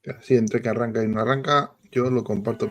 Así entre que arranca y no arranca, yo lo comparto.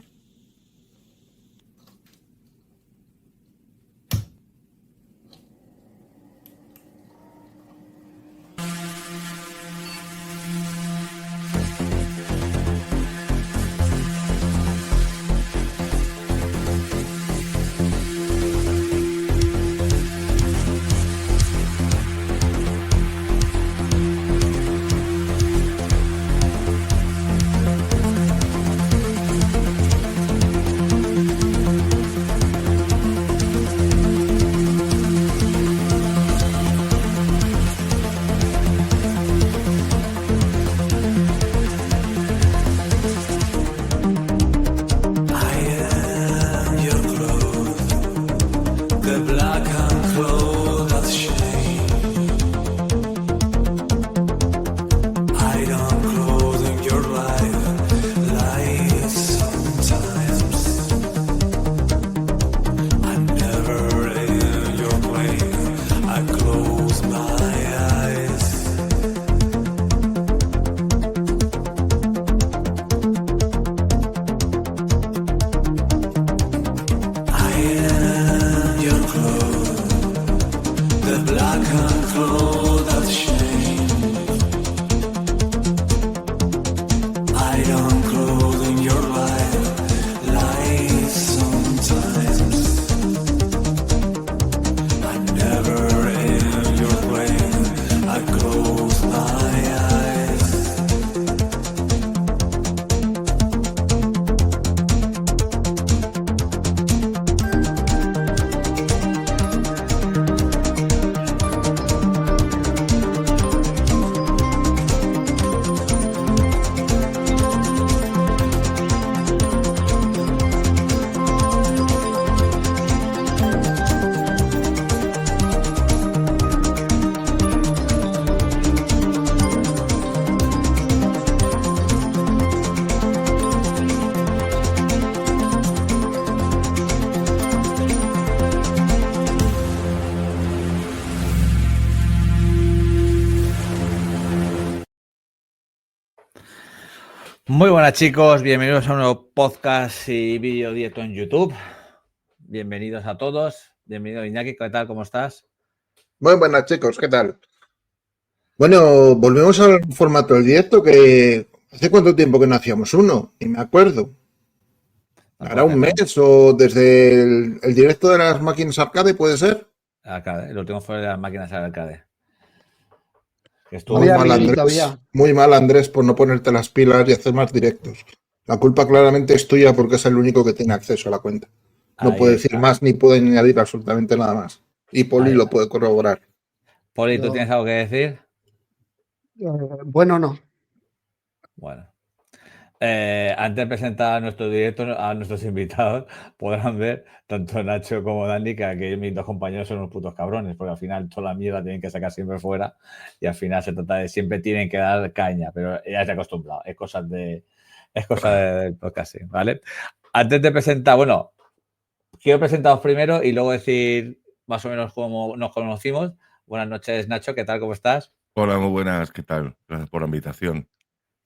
Muy buenas chicos, bienvenidos a un nuevo podcast y vídeo directo en YouTube. Bienvenidos a todos. Bienvenido Iñaki, ¿qué tal? ¿Cómo estás? Muy buenas, chicos, ¿qué tal? Bueno, volvemos al formato del directo que hace cuánto tiempo que no hacíamos uno, y me acuerdo. No ¿Hará puedo un hacer nada. mes o desde el directo de las máquinas arcade, puede ser? Arcade. El último fue de las máquinas de arcade. Que estuvo Muy Muy mal, bastante. amiguito Andrés. ya. Muy mal, Andrés, por no ponerte las pilas y hacer más directos. La culpa claramente es tuya porque es el único que tiene acceso a la cuenta. No Ahí puede decir está. más ni puede añadir absolutamente nada más. Y Poli Ahí. lo puede corroborar. Poli, ¿tú Yo, tienes algo que decir? bueno, no. Bueno. Antes de presentar a nuestro directo, a nuestros invitados, podrán ver tanto Nacho como Dani que aquí mis dos compañeros son unos putos cabrones, porque al final toda la mierda tienen que sacar siempre fuera y al final se trata de siempre tienen que dar caña, pero ya se ha acostumbrado, es cosa del podcasting, ¿vale? Antes de presentar, bueno, quiero presentaros primero y luego decir más o menos cómo nos conocimos. Buenas noches, Nacho, ¿qué tal? ¿Cómo estás? Hola, muy buenas, ¿qué tal? Gracias por la invitación.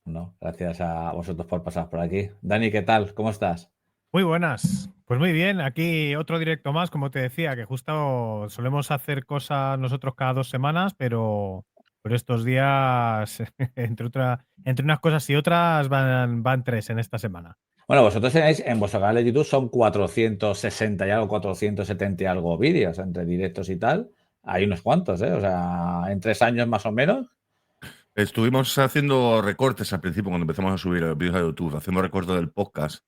No, gracias a vosotros por pasar por aquí. Dani, ¿qué tal? ¿Cómo estás? Muy buenas. Pues muy bien, aquí otro directo más, como te decía, que justo solemos hacer cosas nosotros cada 2 semanas, pero por estos días, entre unas cosas y otras, van tres en esta semana. Bueno, vosotros tenéis en vuestro canal de YouTube son 460 y algo, 470 y algo vídeos entre directos y tal. Hay unos cuantos, ¿eh? O sea, en 3 años más o menos. Estuvimos haciendo recortes al principio cuando empezamos a subir vídeos a YouTube, haciendo recortes del podcast.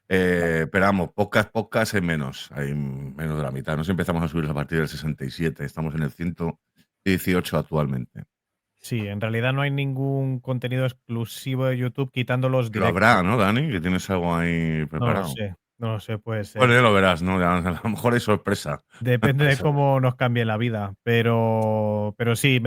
Pero vamos, podcast hay menos de la mitad. Nos empezamos a subir a partir del 67, estamos en el 118 actualmente. Sí, en realidad no hay ningún contenido exclusivo de YouTube quitando los Lo directos. habrá, ¿no, Dani? Que tienes algo ahí No preparado. lo sé, puede ser. Bueno, ya lo verás, ¿no? A lo mejor hay sorpresa. Depende de cómo nos cambie la vida, pero sí,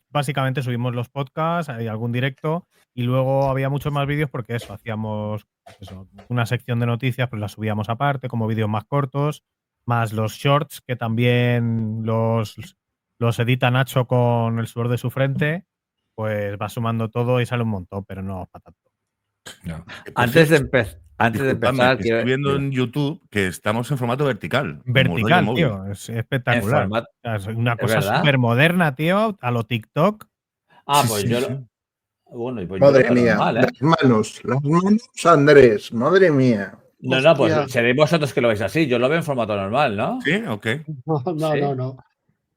básicamente subimos los podcasts, hay algún directo y luego había muchos más vídeos porque eso, hacíamos eso, una sección de noticias, pues la subíamos aparte como vídeos más cortos, más los shorts que también los edita Nacho con el sudor de su frente, pues va sumando todo y sale un montón, pero no para tanto. No. Que, por Antes de, cierto, antes de disculpadme, empezar, que quiero estoy viendo en YouTube que estamos en formato vertical. como rollo Vertical, móvil. tío. Es en espectacular. formato. O sea, es una ¿Es cosa verdad? súper moderna, tío, a lo TikTok. Ah, Sí, pues sí, yo sí. lo. Bueno, pues yo lo Madre veo mía, normal, ¿eh? las manos, Andrés, madre mía. No, Hostia. pues seréis vosotros que lo veis así. Yo lo veo en formato normal, ¿no? ¿Sí? Ok. No, Sí. no, no.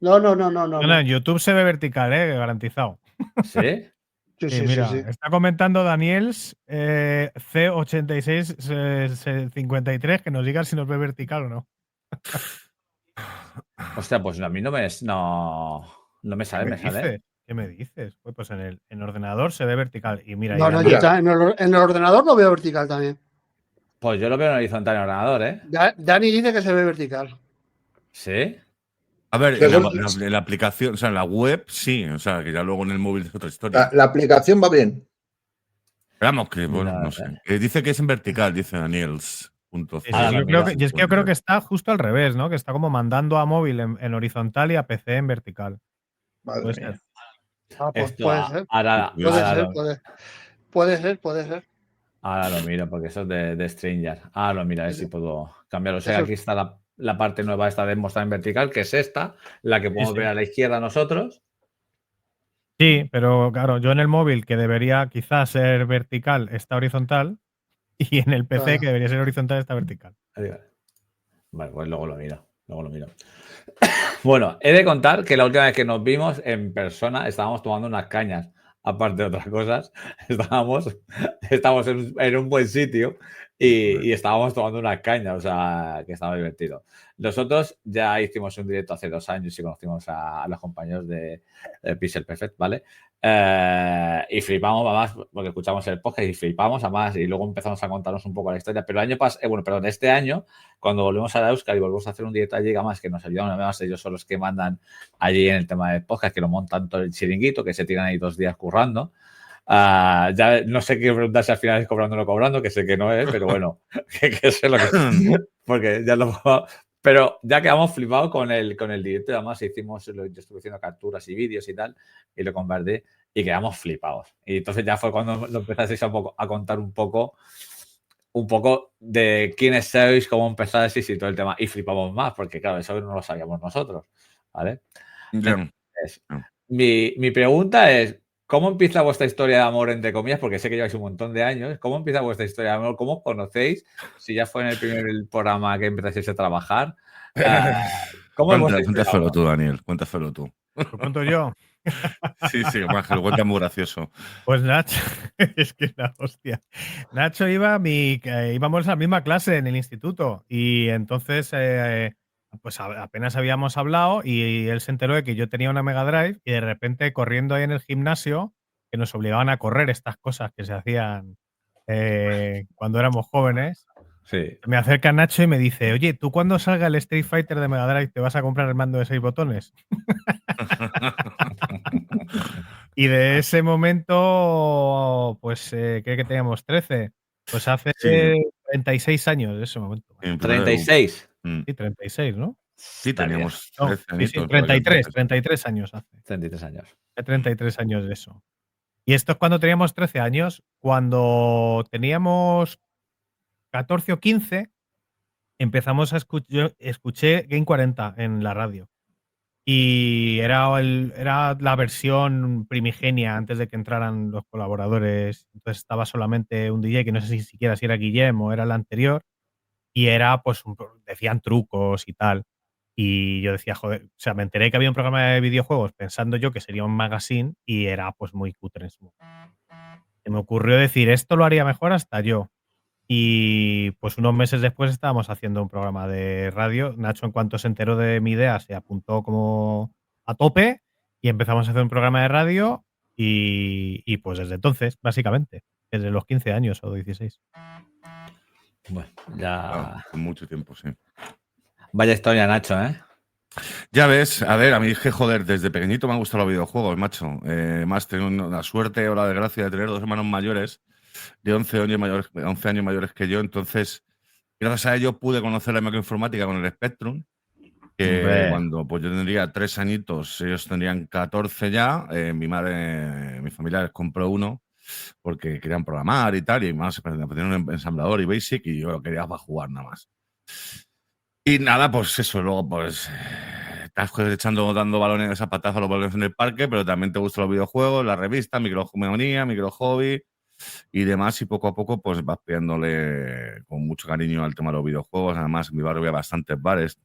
No, no, no, no, no, No, no. en YouTube se ve vertical, Sí. Sí, Sí, sí, sí, mira, sí. está comentando Daniels C8653 que nos diga si nos ve vertical o no. Hostia, pues a mí no me sale, me sale. ¿Qué me dices? Pues en el ordenador se ve vertical. Y mira, No, y no, Daniel, yo en el ordenador lo veo vertical también. Pues yo lo veo en horizontal en el ordenador, ¿eh? Dani dice que se ve vertical. ¿Sí? A ver, Que en son- la aplicación, o sea, en la web sí, o sea, que ya luego en el móvil es otra historia. la aplicación va bien. Pero vamos, que bueno, No no sé. sé. Dice que es en vertical, dice Daniels. sí, Ahora lo yo creo miro. que, y es que yo creo que está justo al revés, ¿no? Que está como mandando a móvil en horizontal y a PC en vertical. Madre Puede mía. ser. Ah, pues Esto puede ser. ahora, Puede ahora, ser, lo, puede ser, puede ser. ahora lo miro porque eso es de Stranger. Ahora lo miro a ver si puedo cambiarlo. O sea, Eso- aquí está la parte nueva esta de mostrar en vertical, que es esta, la que podemos sí. ver a la izquierda nosotros. Sí, pero claro, yo en el móvil, que debería quizás ser vertical, está horizontal. Y en el PC, Claro. que debería ser horizontal, está vertical. Vale, pues luego lo miro. Bueno, he de contar que la última vez que nos vimos en persona estábamos tomando unas cañas, aparte de otras cosas. Estábamos en un buen sitio y estábamos tomando unas cañas, o sea, que estaba divertido. Nosotros ya hicimos un directo hace 2 años y conocimos a los compañeros de Pixel Perfect, ¿vale? Y flipamos más porque escuchamos el podcast y flipamos a más y luego empezamos a contarnos un poco la historia. Pero el año pasado, bueno, perdón, este año, cuando volvemos a la Euskadi y volvemos a hacer un directo allí, además que nos ayudan, además ellos son los que mandan allí en el tema del podcast, que lo montan todo el chiringuito, que se tiran ahí 2 días currando. Ya no sé qué preguntar si al final es cobrando o no cobrando, que sé que no es, pero bueno, que sé lo que es, porque ya lo. Pero ya quedamos flipados con el directo, además yo estuve haciendo capturas y vídeos y tal, y lo compartí, y quedamos flipados. Y entonces ya fue cuando lo empezasteis a contar un poco de quiénes sois, cómo empezasteis y todo el tema. Y flipamos más, porque claro, eso no lo sabíamos nosotros, ¿vale? Ya. Entonces, mi pregunta es, ¿cómo empieza vuestra historia de amor, entre comillas? Porque sé que lleváis un montón de años. ¿Cómo empieza vuestra historia de amor? ¿Cómo os conocéis? Si ya fue en el primer programa que empezasteis a trabajar. ¿Cómo es vuestra historia de Cuéntaselo amor? tú, Daniel, cuéntaselo tú. ¿Lo cuento yo? Sí, más que lo cuenta muy gracioso. Pues Nacho, es que la hostia. Nacho íbamos a la misma clase en el instituto y entonces pues apenas habíamos hablado y él se enteró de que yo tenía una Mega Drive y de repente corriendo ahí en el gimnasio, que nos obligaban a correr estas cosas que se hacían cuando éramos jóvenes, Sí. me acerca Nacho y me dice, oye, ¿tú cuando salga el Street Fighter de Mega Drive te vas a comprar el mando de 6 botones? Y de ese momento, pues, ¿qué que teníamos? 13. Pues hace Sí. 36 años de ese momento. En primero de 36. Sí, 36, ¿no? Sí, Está bien. teníamos No, 13 sí, añitos. 33 años hace. 33 años. Hace 33 años de eso. Y esto es cuando teníamos 13 años. Cuando teníamos 14 o 15, empezamos a escuché Game 40 en la radio. Y era la versión primigenia antes de que entraran los colaboradores. Entonces estaba solamente un DJ que no sé si siquiera si era Guillem o era el anterior. Y era, pues, decían trucos y tal. Y yo decía, joder, o sea, me enteré que había un programa de videojuegos pensando yo que sería un magazine y era, pues, muy cutre en su momento. Se me ocurrió decir, esto lo haría mejor hasta yo. Y pues unos meses después estábamos haciendo un programa de radio. Nacho, en cuanto se enteró de mi idea, se apuntó como a tope y empezamos a hacer un programa de radio y pues desde entonces, básicamente, desde los 15 años o 16. Bueno, ya. Claro, con mucho tiempo, sí. Vaya historia, Nacho, ¿eh? Ya ves, a ver, a mí es que, joder, desde pequeñito me han gustado los videojuegos, macho. Más tengo la suerte o la desgracia de tener 2 hermanos mayores de 11 años mayores que yo, entonces, gracias a ello pude conocer la microinformática con el Spectrum, que Hombre. cuando pues, yo tendría 3 añitos, ellos tendrían 14 ya, mi familia les compró uno, porque querían programar y tal, y más aprendieron un ensamblador y Basic, y yo lo quería para jugar nada más. Y nada, pues eso, luego pues estás dando balones a patazos a los balones en el parque, pero también te gustan los videojuegos, la revista, micromanía, microhobby y demás, y poco a poco pues vas pillándole con mucho cariño al tema de los videojuegos. Además, en mi barrio había bastantes bares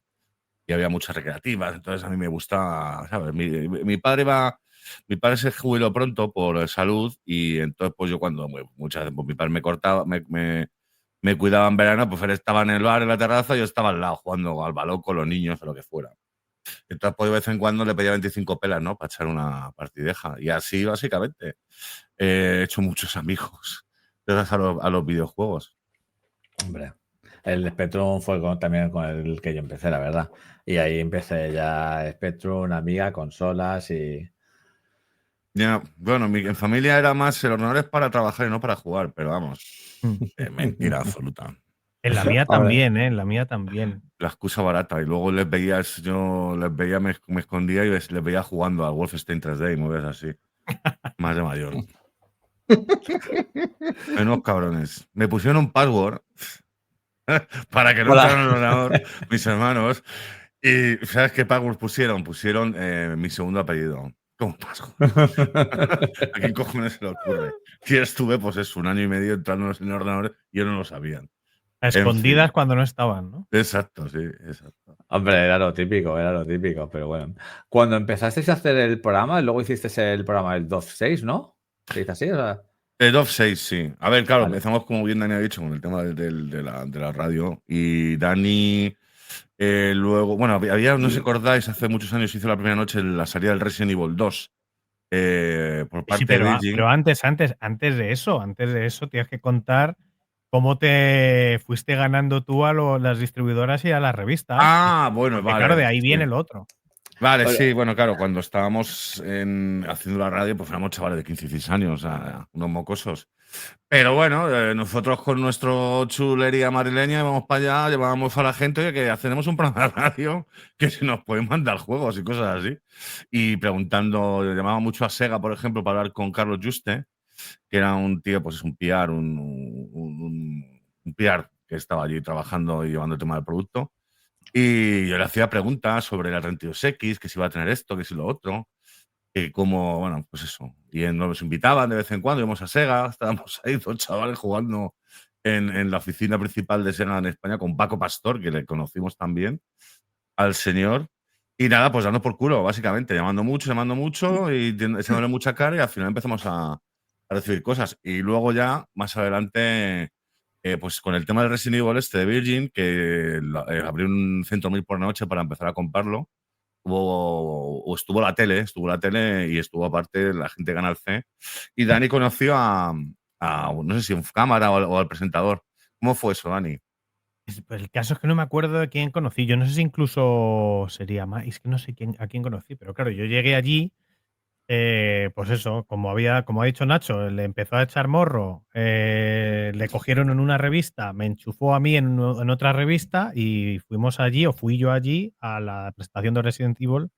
y había muchas recreativas, entonces a mí me gusta, ¿sabes? Mi padre se jubiló pronto por salud, y entonces pues yo cuando muchas veces pues, mi padre me cortaba, me cuidaba en verano, pues él estaba en el bar, en la terraza, y yo estaba al lado jugando al balón con los niños o lo que fuera. Entonces, pues de vez en cuando le pedía 25 pelas, ¿no? Para echar una partideja. Y así, básicamente, he hecho muchos amigos gracias a los videojuegos. Hombre, el Spectrum fue también con el que yo empecé, la verdad. Y ahí empecé ya Spectrum, Amiga, consolas y... Ya, bueno, en familia era más el ordenador es para trabajar y no para jugar, pero vamos, mentira absoluta. En la mía también, ¿eh? En la mía también. La excusa barata. Y luego me escondía y les veía jugando al Wolfenstein 3D y me ves así. Más de mayor. Menos cabrones. Me pusieron un password para que no entraran en el ordenador mis hermanos. ¿Y sabes qué password pusieron? Pusieron mi segundo apellido. Como password. ¿A quién cojones se le ocurre? Y estuve, pues eso, 1 año y medio entrando en el ordenador y ellos no lo sabían. A escondidas fin. cuando no estaban, ¿no? Exacto, sí, exacto. Hombre, era lo típico, pero bueno. Cuando empezasteis a hacer el programa, luego hicisteis el programa del DOF 6, ¿no? ¿Se dice así? O sea, El DOF 6, sí. A ver, claro, vale. empezamos, como bien Dani ha dicho, con el tema de la radio. Y Dani, luego, bueno, había, no os acordáis, hace muchos años hizo la primera noche la salida del Resident Evil 2 por parte Sí, pero, de Virgin. pero antes de eso, tienes que contar cómo te fuiste ganando tú a las distribuidoras y a las revistas. Ah, bueno, porque, vale. claro, de ahí sí. viene el otro. Vale, sí, bueno, claro, cuando estábamos haciendo la radio, pues éramos chavales de 15 y 16 años, o sea, unos mocosos. Pero bueno, nosotros con nuestro chulería madrileña íbamos para allá, llevábamos a la gente, oye, que hacemos un programa de radio que se nos pueden mandar juegos y cosas así. Y preguntando, llamaba mucho a Sega, por ejemplo, para hablar con Carlos Juste, que era un tío, pues es un PR, un PR que estaba allí trabajando y llevando el tema del producto. Y yo le hacía preguntas sobre la 32X, que si iba a tener esto, que si lo otro. Como, bueno, pues eso. Y nos invitaban de vez en cuando, íbamos a Sega, estábamos ahí 2 chavales jugando en la oficina principal de Sega en España con Paco Pastor, que le conocimos también, al señor. Y nada, pues dando por culo, básicamente, llamando mucho y echándole mucha cara, y al final empezamos a recibir cosas. Y luego ya, más adelante, pues con el tema del Resident Evil de Virgin, que abrió un centro 1000 por noche para empezar a comprarlo. Estuvo la tele y estuvo aparte la gente de Canal C. Y Dani conoció a no sé si un cámara o al presentador. ¿Cómo fue eso, Dani? Pues el caso es que no me acuerdo de quién conocí. Yo no sé si incluso sería más. Es que no sé a quién conocí, pero claro, yo llegué allí. Pues eso, como ha dicho Nacho, le empezó a echar morro, le cogieron en una revista, me enchufó a mí en otra revista y fuimos allí, o fui yo allí, a la presentación de Resident Evil,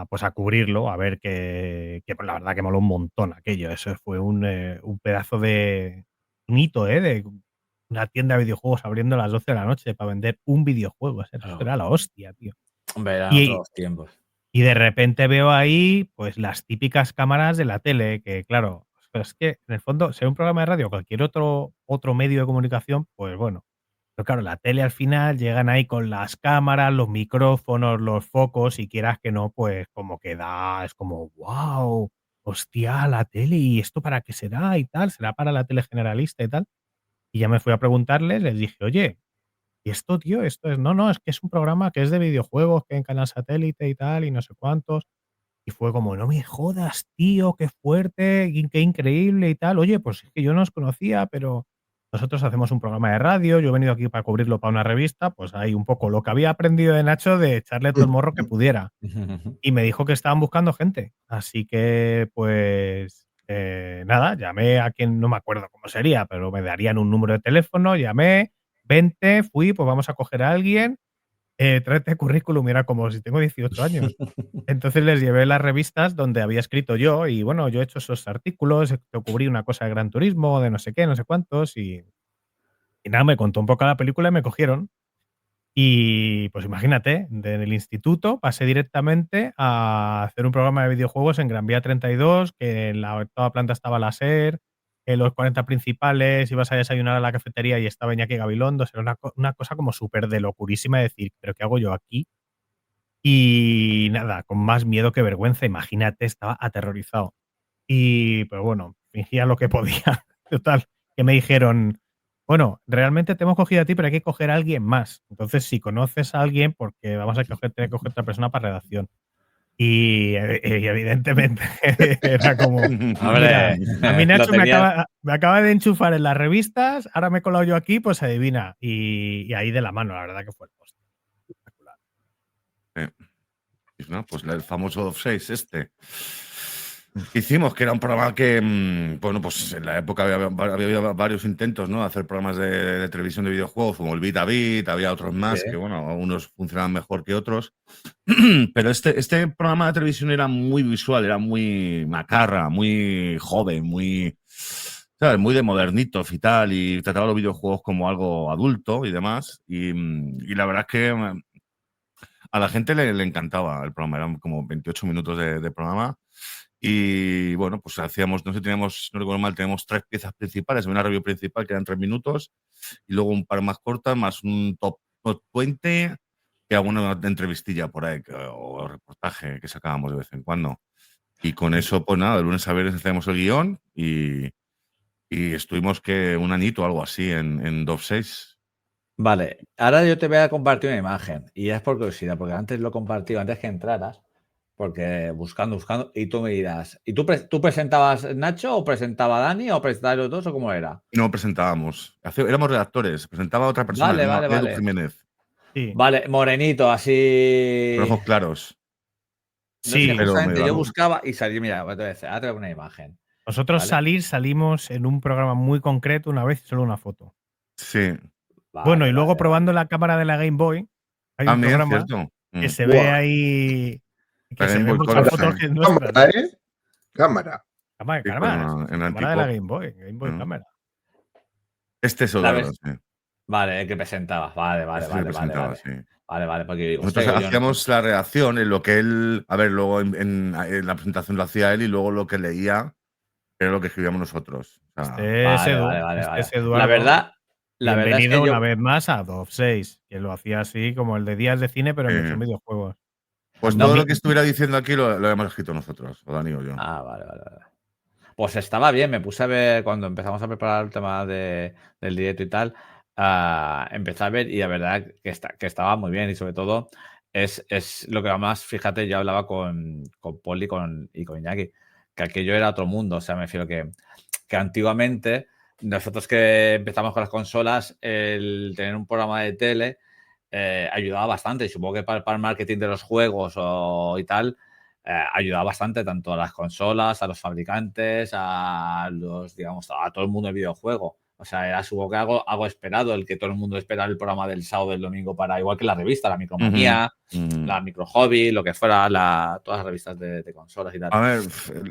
pues a cubrirlo, a ver que la verdad que moló un montón aquello. Eso fue un pedazo de hito, de una tienda de videojuegos abriendo a las 12 de la noche para vender un videojuego. Eso era la hostia, tío. Hombre, eran otros tiempos. Y de repente veo ahí, pues, las típicas cámaras de la tele, que claro, es que en el fondo, sea un programa de radio o cualquier otro medio de comunicación, pues bueno. Pero claro, la tele al final llegan ahí con las cámaras, los micrófonos, los focos, y quieras que no, pues como que es como, wow, hostia, la tele, ¿y esto para qué será? Y tal, será para la tele generalista y tal. Y ya me fui a preguntarles, les dije, oye, y esto, tío, esto es, no, es que es un programa que es de videojuegos, que en Canal Satélite y tal, y no sé cuántos. Y fue como, no me jodas, tío, qué fuerte, qué increíble y tal. Oye, pues es que yo no os conocía, pero nosotros hacemos un programa de radio, yo he venido aquí para cubrirlo para una revista, pues ahí un poco lo que había aprendido de Nacho de echarle todo el morro que pudiera. Y me dijo que estaban buscando gente. Así que, pues, nada, llamé a quien no me acuerdo cómo sería, pero me darían un número de teléfono, llamé, vente, fui, pues vamos a coger a alguien. tráete currículum, era como si tengo 18 años. Entonces les llevé las revistas donde había escrito yo y bueno, yo he hecho esos artículos, cubrí una cosa de Gran Turismo, de no sé qué, no sé cuántos y nada, me contó un poco la película y me cogieron. Y pues imagínate, del instituto pasé directamente a hacer un programa de videojuegos en Gran Vía 32, que en toda planta estaba la SER, en los 40 principales, ibas a desayunar a la cafetería y estaba Iñaki Gabilondo. Era una cosa como súper de locurísima de decir, ¿pero qué hago yo aquí? Y nada, con más miedo que vergüenza, imagínate, estaba aterrorizado. Y pues bueno, fingía lo que podía. Total, que me dijeron, bueno, realmente te hemos cogido a ti, pero hay que coger a alguien más. Entonces, si conoces a alguien, porque vamos a tener que coger otra persona para redacción. Y evidentemente era como, mira, Hombre, a mí lo Nacho tenías. me acaba de enchufar en las revistas, ahora me he colado yo aquí, pues adivina. Y ahí de la mano, la verdad que fue el post. Espectacular. ¿No? Pues el famoso Dove 6 hicimos, que era un programa que, bueno, pues en la época había varios intentos, ¿no? De hacer programas de televisión de videojuegos, como el Beat a Beat, había otros más, Sí. que bueno, algunos funcionaban mejor que otros. Pero este programa de televisión era muy visual, era muy macarra, muy joven, muy, ¿sabes? Muy de modernitos y tal, y trataba los videojuegos como algo adulto y demás. Y la verdad es que a la gente le encantaba el programa, eran como 28 minutos de programa. Y bueno, pues hacíamos, no sé, teníamos, no recuerdo mal, teníamos 3 piezas principales, una review principal que eran 3 minutos, y luego un par más cortas, más un top 20 y alguna entrevistilla por ahí, o reportaje que sacábamos de vez en cuando. Y con eso, pues nada, de lunes a viernes hacíamos el guión y estuvimos que un añito o algo así en Dove 6. Vale, ahora yo te voy a compartir una imagen y es por curiosidad, porque antes lo he compartido antes que entraras, porque buscando, y tú me dirás, ¿y tú presentabas Nacho o presentaba Dani o presentabas los dos o cómo era? No presentábamos, éramos redactores, presentaba otra persona, Vale, se llama vale, Edu vale. Jiménez, Sí, Vale, morenito, así. con ojos claros, No, es que sí. pero medio justamente yo largo. buscaba y salí, mira, ahora te voy a poner una imagen. Nosotros ¿Vale? salimos en un programa muy concreto una vez y solo una foto. Sí, Bueno, y Vale, luego vale, probando vale. la cámara de la Game Boy, hay un también, programa cierto. que se ve Buah. ahí, La que se Game ven Boy muchas Color, fotos sí. que nuestras, Cámara, ¿eh? ¿eh? Cámara. Sí, pues Cámara, sí, en cámara de la Antipop. Game Boy Cámara. Este es La Odardo, ves. sí. Vale, el que presentabas. Vale, Este vale, es el que vale, vale, presentaba, vale. sí. Vale, vale, porque digo, hostia, Nosotros digo yo no. hacíamos la redacción en lo que él, a ver, luego en la presentación lo hacía él y luego lo que leía era lo que escribíamos nosotros. O sea, Este es Vale, Edu, vale, vale, este vale. es Eduardo. La verdad es que Bienvenido una yo. vez más a Dove 6, que lo hacía así como el de días de cine, pero en versión videojuegos. pues No, todo lo que estuviera diciendo aquí lo hemos escrito nosotros, o Dani o yo. Vale, vale, vale. Pues estaba bien, me puse a ver cuando empezamos a preparar el tema del directo y tal, empecé a ver y la verdad que estaba muy bien y sobre todo es lo que más, fíjate, yo hablaba con Poli y con Iñaki, que aquello era otro mundo, o sea, me refiero que antiguamente nosotros que empezamos con las consolas, el tener un programa de tele ayudaba bastante y supongo que para el marketing de los juegos y tal, ayudaba bastante tanto a las consolas, a los fabricantes, a los, digamos, a todo el mundo del videojuego. O sea, era supongo que algo esperado, el que todo el mundo espera el programa del sábado y del domingo para, igual que la revista, la Micromanía, la Micro Hobby, lo que fuera, todas las revistas de consolas y tal. A ver,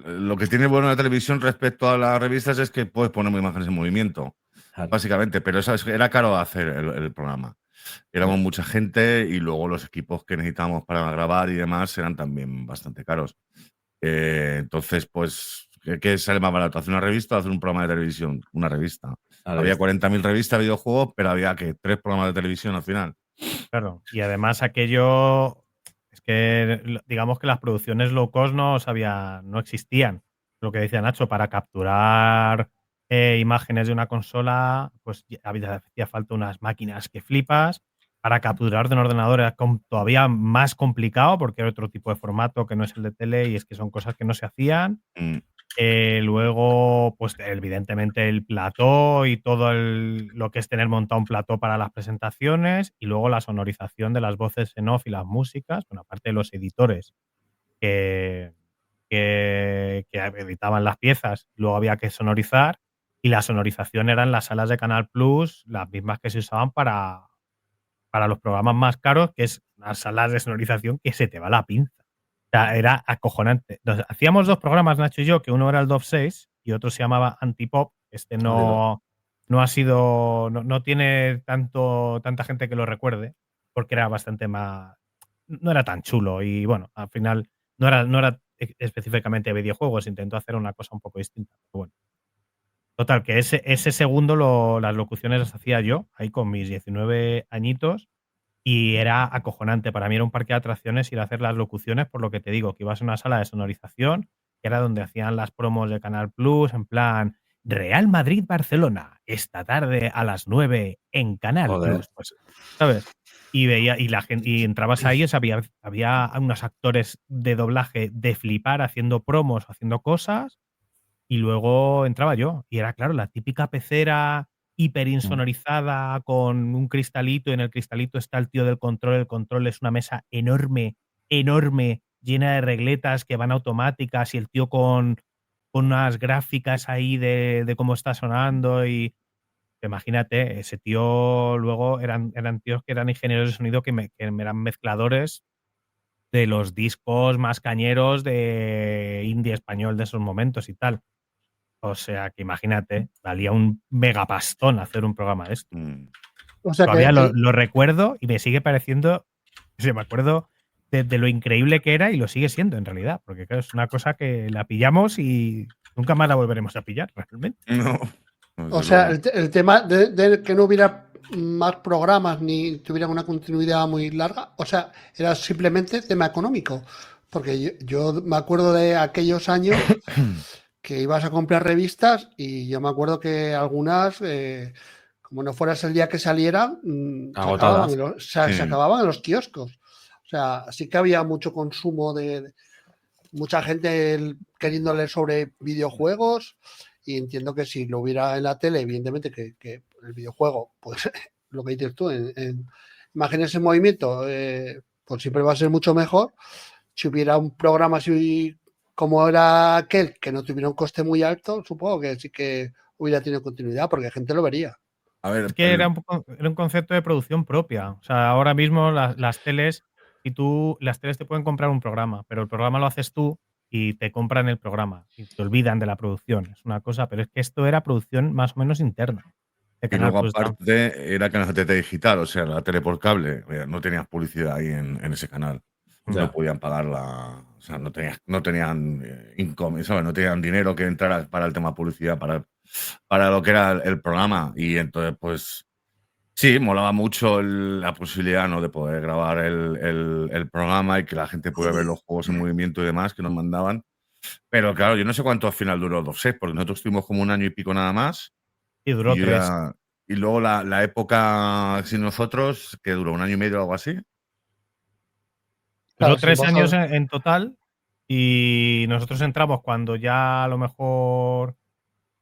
lo que tiene bueno la televisión respecto a las revistas es que puedes poner imágenes en movimiento, Claro. básicamente, pero eso era caro hacer el programa. Éramos mucha gente y luego los equipos que necesitábamos para grabar y demás eran también bastante caros. Entonces, pues, ¿qué sale más barato? ¿Hacer una revista o hacer un programa de televisión? Una revista. Había 40.000 revistas de videojuegos, pero había que 3 programas de televisión al final. Claro, y además aquello, es que digamos que las producciones low cost no existían. Lo que decía Nacho, para capturar imágenes de una consola, pues hacía falta unas máquinas que flipas. Para capturar de un ordenador era todavía más complicado porque era otro tipo de formato que no es el de tele y es que son cosas que no se hacían. Luego, pues evidentemente el plató y todo lo que es tener montado un plató para las presentaciones y luego la sonorización de las voces en off y las músicas, bueno, aparte de los editores que editaban las piezas, luego había que sonorizar y la sonorización eran las salas de Canal Plus, las mismas que se usaban para para los programas más caros, que es una sala de sonorización que se te va la pinza. O sea, era acojonante. Hacíamos 2 programas, Nacho y yo, que uno era el DOF 6 y otro se llamaba Antipop. Este no ha sido, no tiene tanta gente que lo recuerde, porque era bastante más, no era tan chulo y bueno, al final no era específicamente videojuegos, intentó hacer una cosa un poco distinta. Pero bueno. Total, que ese segundo las locuciones las hacía yo, ahí con mis 19 añitos, y era acojonante. Para mí era un parque de atracciones ir a hacer las locuciones, por lo que te digo, que ibas a una sala de sonorización, que era donde hacían las promos de Canal Plus, en plan, Real Madrid-Barcelona, esta tarde a las 9 en Canal Joder. Plus, pues, ¿sabes? Y veía, y la gente, y entrabas ahí, o sea, había unos actores de doblaje de flipar haciendo promos, haciendo cosas. Y luego entraba yo. Y era, claro, la típica pecera hiperinsonorizada con un cristalito. Y en el cristalito está el tío del control. El control es una mesa enorme, enorme, llena de regletas que van automáticas. Y el tío con unas gráficas ahí de cómo está sonando. Y imagínate, ese tío luego eran tíos que eran ingenieros de sonido que eran mezcladores de los discos más cañeros de indie español de esos momentos y tal. O sea, que imagínate, valía un megapastón hacer un programa de esto. O sea Todavía que lo recuerdo y me sigue pareciendo, me acuerdo de lo increíble que era y lo sigue siendo en realidad, porque claro, es una cosa que la pillamos y nunca más la volveremos a pillar realmente. No. o sea, el tema de que no hubiera más programas ni tuvieran una continuidad muy larga, o sea, era simplemente tema económico. Porque yo me acuerdo de aquellos años que ibas a comprar revistas y yo me acuerdo que algunas, como no fueras el día que salieran, Agotadas. se acababan en los kioscos. O sea, sí que había mucho consumo de mucha gente queriendo leer sobre videojuegos y entiendo que si lo hubiera en la tele, evidentemente que el videojuego, pues lo que dices tú, en imágenes en movimiento, pues siempre va a ser mucho mejor. Si hubiera un programa así como era aquel, que no tuviera un coste muy alto, supongo que sí que hubiera tenido continuidad, porque la gente lo vería. A ver, Es que era un concepto de producción propia. O sea, ahora mismo las teles, las teles te pueden comprar un programa, pero el programa lo haces tú y te compran el programa y te olvidan de la producción. Es una cosa, pero es que esto era producción más o menos interna. Y luego aparte era canal TT digital, o sea, la tele por cable, no tenías publicidad ahí en ese canal. Ya. No podían pagarla, o sea, no tenían income, ¿sabes? No tenían dinero que entrara para el tema publicidad, para lo que era el programa. Y entonces, pues, sí, molaba mucho la posibilidad, ¿no?, de poder grabar el programa y que la gente pudiera ver los juegos en movimiento y demás que nos mandaban. Pero claro, yo no sé cuánto al final duró los sets, porque nosotros estuvimos como 1 año y pico nada más. Y duró 3. Y luego la época sin nosotros, que duró 1 año y medio o algo así. Duró Claro, 3 sí, años en total y nosotros entramos cuando ya a lo mejor, o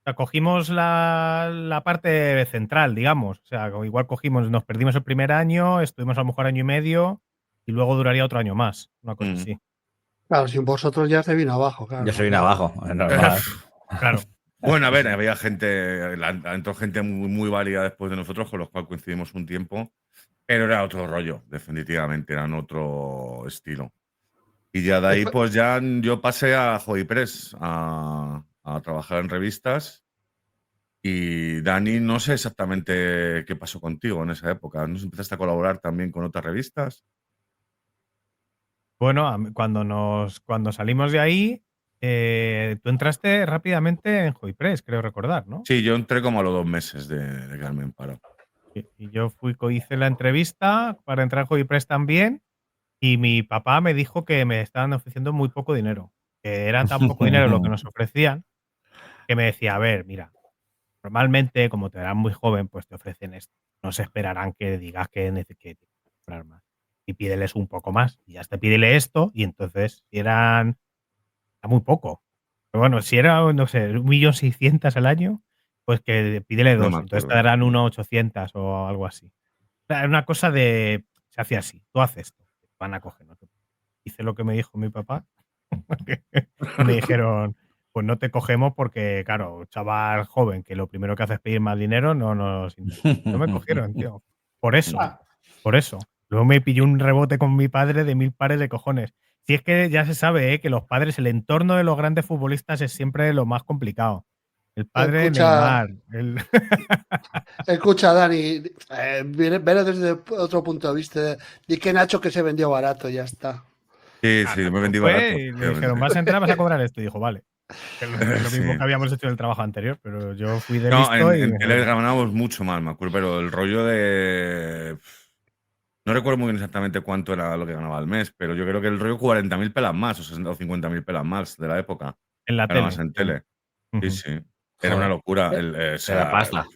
sea, cogimos la parte central, digamos. O sea, igual nos perdimos el primer año, estuvimos a lo mejor año y medio y luego duraría otro año más, una cosa así. Claro, sin vosotros ya se vino abajo, claro. Ya se viene abajo, es normal. Claro. Bueno, a ver, había gente, entró gente muy, muy válida después de nosotros, con los cuales coincidimos un tiempo, pero era otro rollo, definitivamente, eran otro estilo. Y ya de ahí, pues ya yo pasé a Hobby Press a trabajar en revistas. Y Dani, no sé exactamente qué pasó contigo en esa época. ¿No empezaste a colaborar también con otras revistas? Bueno, cuando salimos de ahí, tú entraste rápidamente en Hobby Press, creo recordar, ¿no? Sí, yo entré como a los 2 meses de quedarme en paro. Y yo hice la entrevista para entrar en Hobby Press también. Y mi papá me dijo que me estaban ofreciendo muy poco dinero, que era tan poco dinero lo que nos ofrecían, que me decía, a ver, mira, normalmente como te eras muy joven, pues te ofrecen esto. No se esperarán que digas que necesitas comprar más. Y pídeles un poco más. Y ya te pídele esto, y entonces si era muy poco. Pero bueno, si era, no sé, 1.600.000 al año, pues que pídele No 2. me Entonces te acuerdo. darán 1.800.000 o algo así. O sea, era una cosa se hacía así, tú haces esto, te van a coger. ¿No? Hice lo que me dijo mi papá y me dijeron, pues no te cogemos porque, claro, chaval joven que lo primero que hace es pedir más dinero, no nos interesa. No me cogieron, tío. Por eso. Por eso. Luego me pilló un rebote con mi padre de 1000 pares de cojones. Si es que ya se sabe, que los padres, el entorno de los grandes futbolistas es siempre lo más complicado. El padre Escucha, Neymar. escucha, Dani, velo desde otro punto de vista. Di que Nacho que se vendió barato, ya está. Sí, sí, me vendí barato. Y le dijeron, vas a entrar, vas a cobrar esto. Y dijo, vale. Que es lo mismo Sí. que habíamos hecho en el trabajo anterior, pero yo fui de No, listo y en dije, tele ganábamos mucho más, me acuerdo, pero el rollo de. No recuerdo muy bien exactamente cuánto era lo que ganaba al mes, pero yo creo que el rollo 40.000 pelas más, o 60 o 50.000 pelas más de la época. en la Ganabas tele. en tele. Sí, Ujú. sí. Era una Joder. locura. O Era sea, pasta.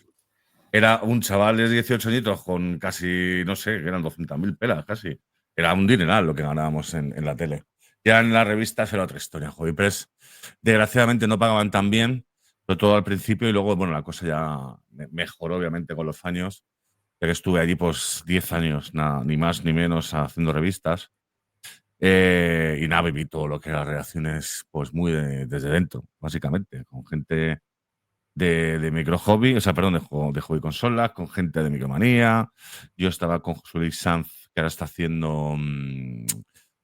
era un chaval de 18 añitos con casi, no sé, que eran 200.000 pelas casi. Era un dineral lo que ganábamos en la tele. Ya en las revistas era otra historia, joder. Pero desgraciadamente no pagaban tan bien, sobre todo al principio, y luego, bueno, la cosa ya mejoró, obviamente, con los años. Ya que estuve allí, pues, 10 años, nada, ni más ni menos, haciendo revistas. Y nada, viví todo lo que eran las relaciones, pues, muy desde dentro, básicamente, con gente de micro hobby, o sea, perdón, de hobby consolas, con gente de Micromanía. Yo estaba con José Luis Sanz, que ahora está haciendo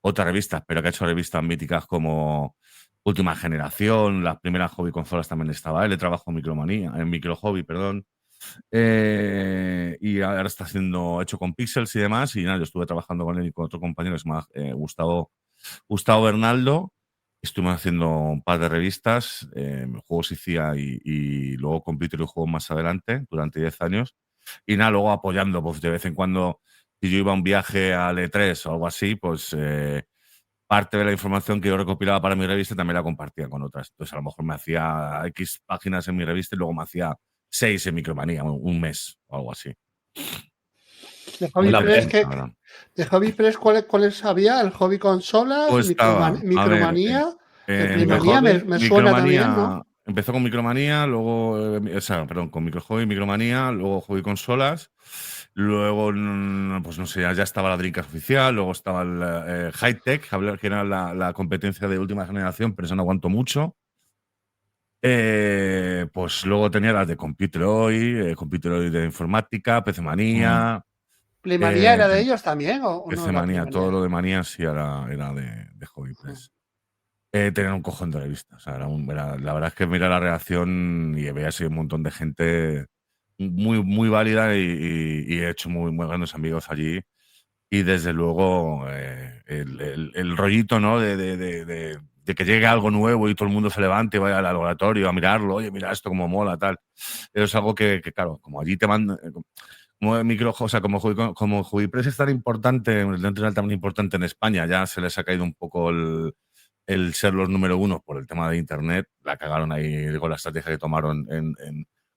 otras revistas, pero que ha hecho revistas míticas como Última Generación, las primeras hobby consolas también estaba él, le trabajo en Micromanía, en micro hobby, perdón. Y ahora está haciendo hecho con Pixels y demás, y nada, yo estuve trabajando con él y con otro compañero que se llama Gustavo Bernaldo. Estuvimos haciendo un par de revistas, juegos ICIA y luego Computer y juegos más adelante, durante 10 años. Y nada, luego apoyando, pues de vez en cuando, si yo iba a un viaje al E3 o algo así, pues parte de la información que yo recopilaba para mi revista también la compartía con otras. Entonces a lo mejor me hacía X páginas en mi revista y luego me hacía 6 en Micromanía, un mes o algo así. De Muy Hobby la Press, pena. de Hobby Press, ¿cuáles había? ¿El Hobby Consolas? Pues estaba, a ver, Micromanía. El Micro Playmanía Hobby, me suena también, ¿no? empezó con Micromanía, luego, o sea, perdón, con Micro Hobby, Micromanía, luego Hobby Consolas, luego, pues no sé, ya estaba la Dreamcast oficial, luego estaba el High Tech, que era la competencia de última generación, pero eso no aguantó mucho. Pues luego tenía las de Computer Hoy de informática, PC Manía, ¿Playmanía era de ellos también o no PC era Manía, todo Playmanía? lo de Manía sí era de Hobby Press. Tenían un cojón de revista. O sea, la verdad es que mira la reacción y veía así un montón de gente muy, muy válida y he hecho muy, muy grandes amigos allí. Y desde luego el rollito, ¿no? De que llegue algo nuevo y todo el mundo se levante y vaya al laboratorio a mirarlo. Oye, mira esto como mola, tal. Eso es algo que claro, como allí te mandan. Como o sea, como Hobby Press es tan importante, dentro de tan importante en España, ya se les ha caído un poco el ser los número uno por el tema de internet. La cagaron ahí con la estrategia que tomaron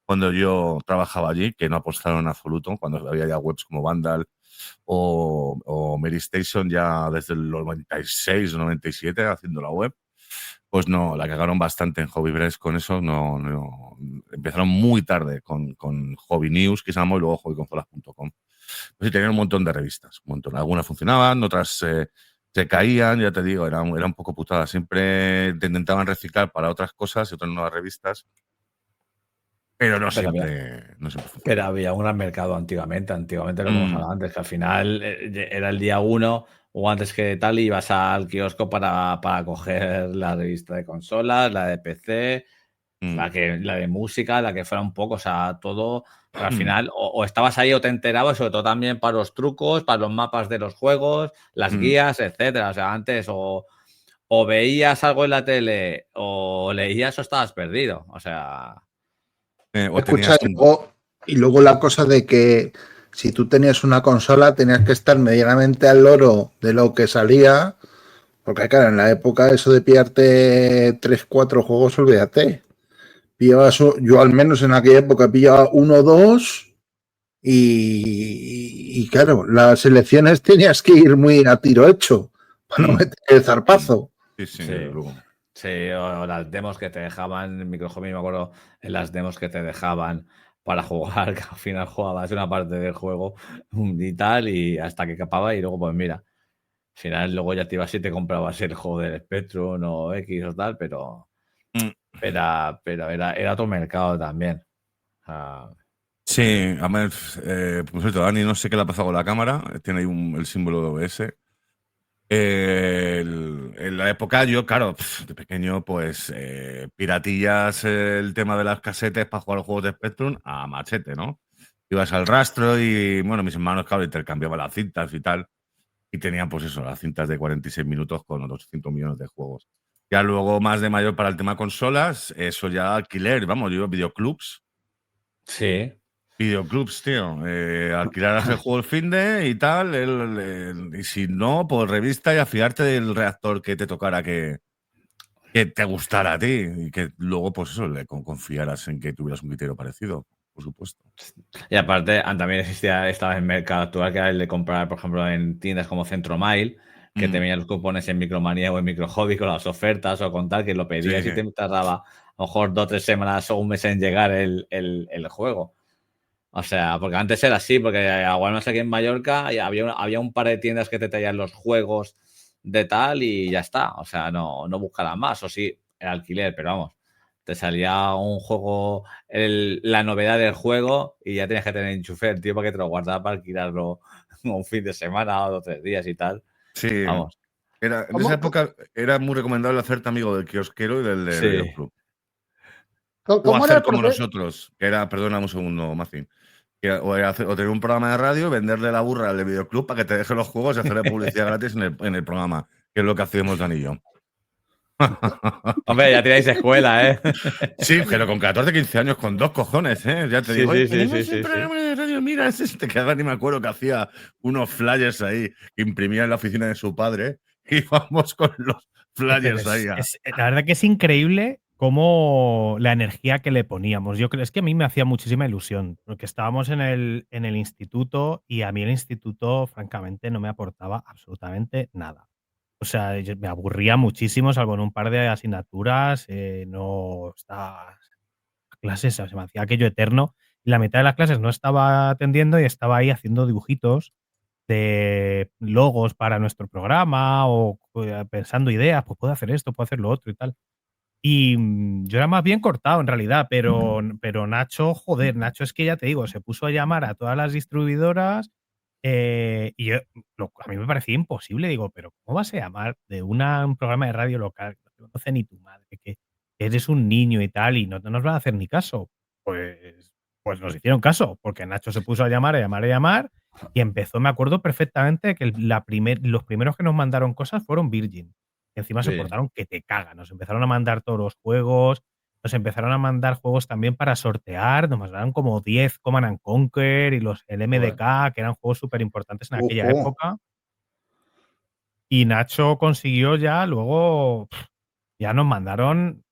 cuando yo trabajaba allí, que no apostaron en absoluto, cuando había ya webs como Vandal o Mary Station ya desde el 96 o 97 haciendo la web. Pues no, la cagaron bastante en Hobby Press con eso. No, empezaron muy tarde con Hobby News, que se llamó, y luego hobbyconsolas.com. Pues sí, tenían un montón de revistas, un montón. Algunas funcionaban, otras se caían, ya te digo, era un poco putada. Siempre te intentaban reciclar para otras cosas y otras nuevas revistas, pero no siempre funcionaba. Pero había un gran mercado antiguamente lo que hemos hablado antes, que al final era el día 1 o antes que tal, ibas al kiosco para coger la revista de consolas, la de PC, la de música, la que fuera un poco, o sea, todo. Pero al final, o estabas ahí o te enterabas, sobre todo también para los trucos, para los mapas de los juegos, las guías, etcétera. O sea, antes o veías algo en la tele o leías o estabas perdido. O sea. O Escucha, tenías y luego la cosa de que si tú tenías una consola tenías que estar medianamente al loro de lo que salía, porque claro, en la época eso de pillarte 3, 4 juegos, olvídate. Yo al menos en aquella época pillaba 1 o 2 y claro, las elecciones tenías que ir muy a tiro hecho para no meter el zarpazo. Sí. Luego. Sí, o las demos que te dejaban en Micro Hobby, me acuerdo en las demos que te dejaban para jugar, que al final jugabas una parte del juego y tal, y hasta que capaba, y luego, pues mira, al final luego ya te ibas y te comprabas el juego del Spectrum o X o tal, pero era otro mercado también. Sí, a ver, por cierto, Dani, no sé qué le ha pasado con la cámara, tiene ahí el símbolo de OBS. En la época yo, claro, de pequeño, pues piratillas el tema de las casetes para jugar a los juegos de Spectrum a machete, ¿no? Ibas al rastro y, bueno, mis hermanos, claro, intercambiaban las cintas y tal, y tenían, pues eso, las cintas de 46 minutos con 200 millones de juegos. Ya luego, más de mayor para el tema consolas, eso ya alquiler, vamos, yo videoclubs. Sí. Videoclubs, tío. Alquilar el juego el finde y tal. Y si no, pues revista y afiarte del reactor que te tocara que te gustara a ti. Y que luego, pues eso, confiaras en que tuvieras un criterio parecido, por supuesto. Y aparte, también estaba en el mercado actual, que era el de comprar, por ejemplo, en tiendas como Centromile, que te venían los cupones en Micromanía o en Microhobby con las ofertas o con tal, que lo pedías Sí. y te tardaba a lo mejor 2 o 3 semanas o un mes en llegar el juego. O sea, porque antes era así, porque igual no sé, aquí en Mallorca había un par de tiendas que te traían los juegos de tal y ya está. O sea, no buscarás más. O sí, el alquiler, pero vamos, te salía un juego, la novedad del juego y ya tenías que tener enchufe el tío para que te lo guardara para alquilarlo un fin de semana o 2 o 3 días y tal. Sí. Vamos. En esa época era muy recomendable hacerte amigo del kiosquero y del de Sí. videoclub. O ¿Cómo era hacer el como proceso? nosotros, que era, perdona un segundo, Macín. O tener un programa de radio, venderle la burra al de videoclub para que te deje los juegos y hacerle publicidad gratis en el programa, que es lo que hacíamos Dani y yo. Hombre, ya tenéis escuela, ¿eh? Sí, pero con 14, 15 años, con 2 cojones, ¿eh? Ya te digo, Sí, tenemos sí, el programa de radio, mira, es este, que Dani me acuerdo que hacía unos flyers ahí, que imprimía en la oficina de su padre, y vamos con los flyers ahí. La verdad que es increíble cómo la energía que le poníamos. Yo creo es que a mí me hacía muchísima ilusión, porque estábamos en el instituto y a mí el instituto, francamente, no me aportaba absolutamente nada. O sea, me aburría muchísimo, salvo en un par de asignaturas, no estaba clases, se me hacía aquello eterno. Y la mitad de las clases no estaba atendiendo y estaba ahí haciendo dibujitos de logos para nuestro programa o pensando ideas, pues puedo hacer esto, puedo hacer lo otro y tal. Y yo era más bien cortado en realidad, pero Nacho, joder, Nacho es que ya te digo, se puso a llamar a todas las distribuidoras y a mí me parecía imposible. Digo, pero ¿cómo vas a llamar de un programa de radio local que no te conoce ni tu madre, que eres un niño y tal y no nos van a hacer ni caso? Pues nos hicieron caso, porque Nacho se puso a llamar, a llamar, a llamar y empezó, me acuerdo perfectamente que los primeros que nos mandaron cosas fueron Virgin. Encima se Sí. portaron que te cagan. Nos empezaron a mandar todos los juegos, nos empezaron a mandar juegos también para sortear, nos mandaron como 10 Command & Conquer y el MDK, que eran juegos súper importantes en aquella Ojo. época. Y Nacho consiguió ya luego, ya nos mandaron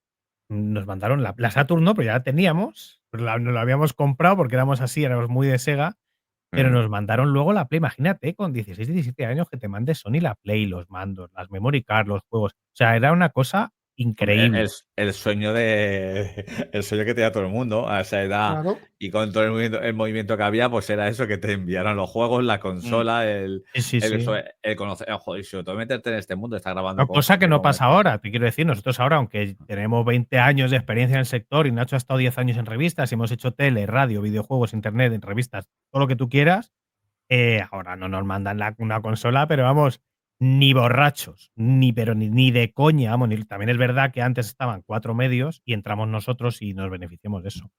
la Saturn, no, pero ya la teníamos, nos la habíamos comprado porque éramos así, éramos muy de Sega. Pero nos mandaron luego la Play. Imagínate, con 16, 17 años que te mande Sony la Play, los mandos, las memory cards, los juegos. O sea, era una cosa increíble. El sueño el sueño que tenía todo el mundo a esa edad, Claro. y con todo el movimiento que había, pues era eso, que te enviaran los juegos, la consola, Sí. el conocer, joder, y sobre todo meterte en este mundo, está grabando Una con cosa que gente no como pasa ahora, te quiero decir, nosotros ahora, aunque tenemos 20 años de experiencia en el sector y Nacho ha estado 10 años en revistas y hemos hecho tele, radio, videojuegos, internet, en revistas, todo lo que tú quieras, ahora no nos mandan una consola, pero vamos, ni borrachos, ni de coña, vamos, también es verdad que antes estaban 4 medios y entramos nosotros y nos beneficiamos de eso.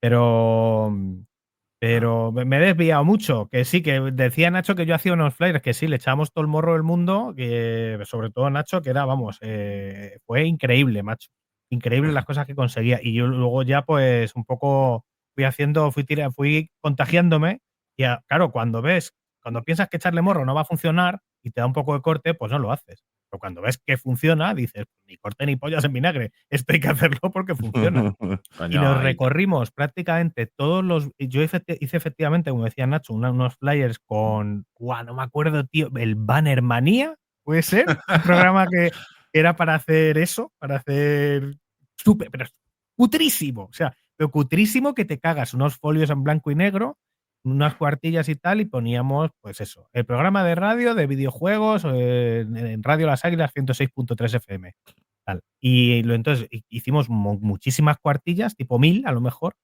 Pero me he desviado mucho, que sí, que decía Nacho que yo hacía unos flyers, que sí, le echábamos todo el morro del mundo, que sobre todo Nacho, que era, vamos, fue increíble, macho. Increíble las cosas que conseguía. Y yo luego ya, pues, un poco fui contagiándome. Y claro, cuando piensas que echarle morro no va a funcionar y te da un poco de corte, pues no lo haces. Pero cuando ves que funciona, dices, ni corte ni pollas en vinagre, esto hay que hacerlo porque funciona. Y nos recorrimos prácticamente todos los. Yo hice efectivamente, como decía Nacho, unos flyers con. No me acuerdo, tío. El Banner Manía, puede ser. Un programa que era para hacer eso, para hacer. Pero cutrísimo. O sea, pero cutrísimo que te cagas. Unos folios en blanco y negro, unas cuartillas y tal, y poníamos, pues eso. El programa de radio de videojuegos en Radio Las Águilas 106.3 FM. Tal. Y entonces hicimos muchísimas cuartillas, tipo 1000 a lo mejor,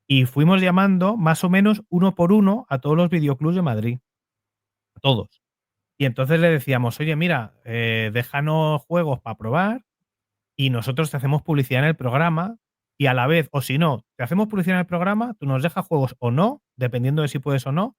Y fuimos llamando más o menos uno por uno a todos los videoclubs de Madrid. A todos. Y entonces le decíamos, oye, mira, déjanos juegos para probar y nosotros te hacemos publicidad en el programa y a la vez, o si no, te hacemos publicidad en el programa, tú nos dejas juegos o no, dependiendo de si puedes o no,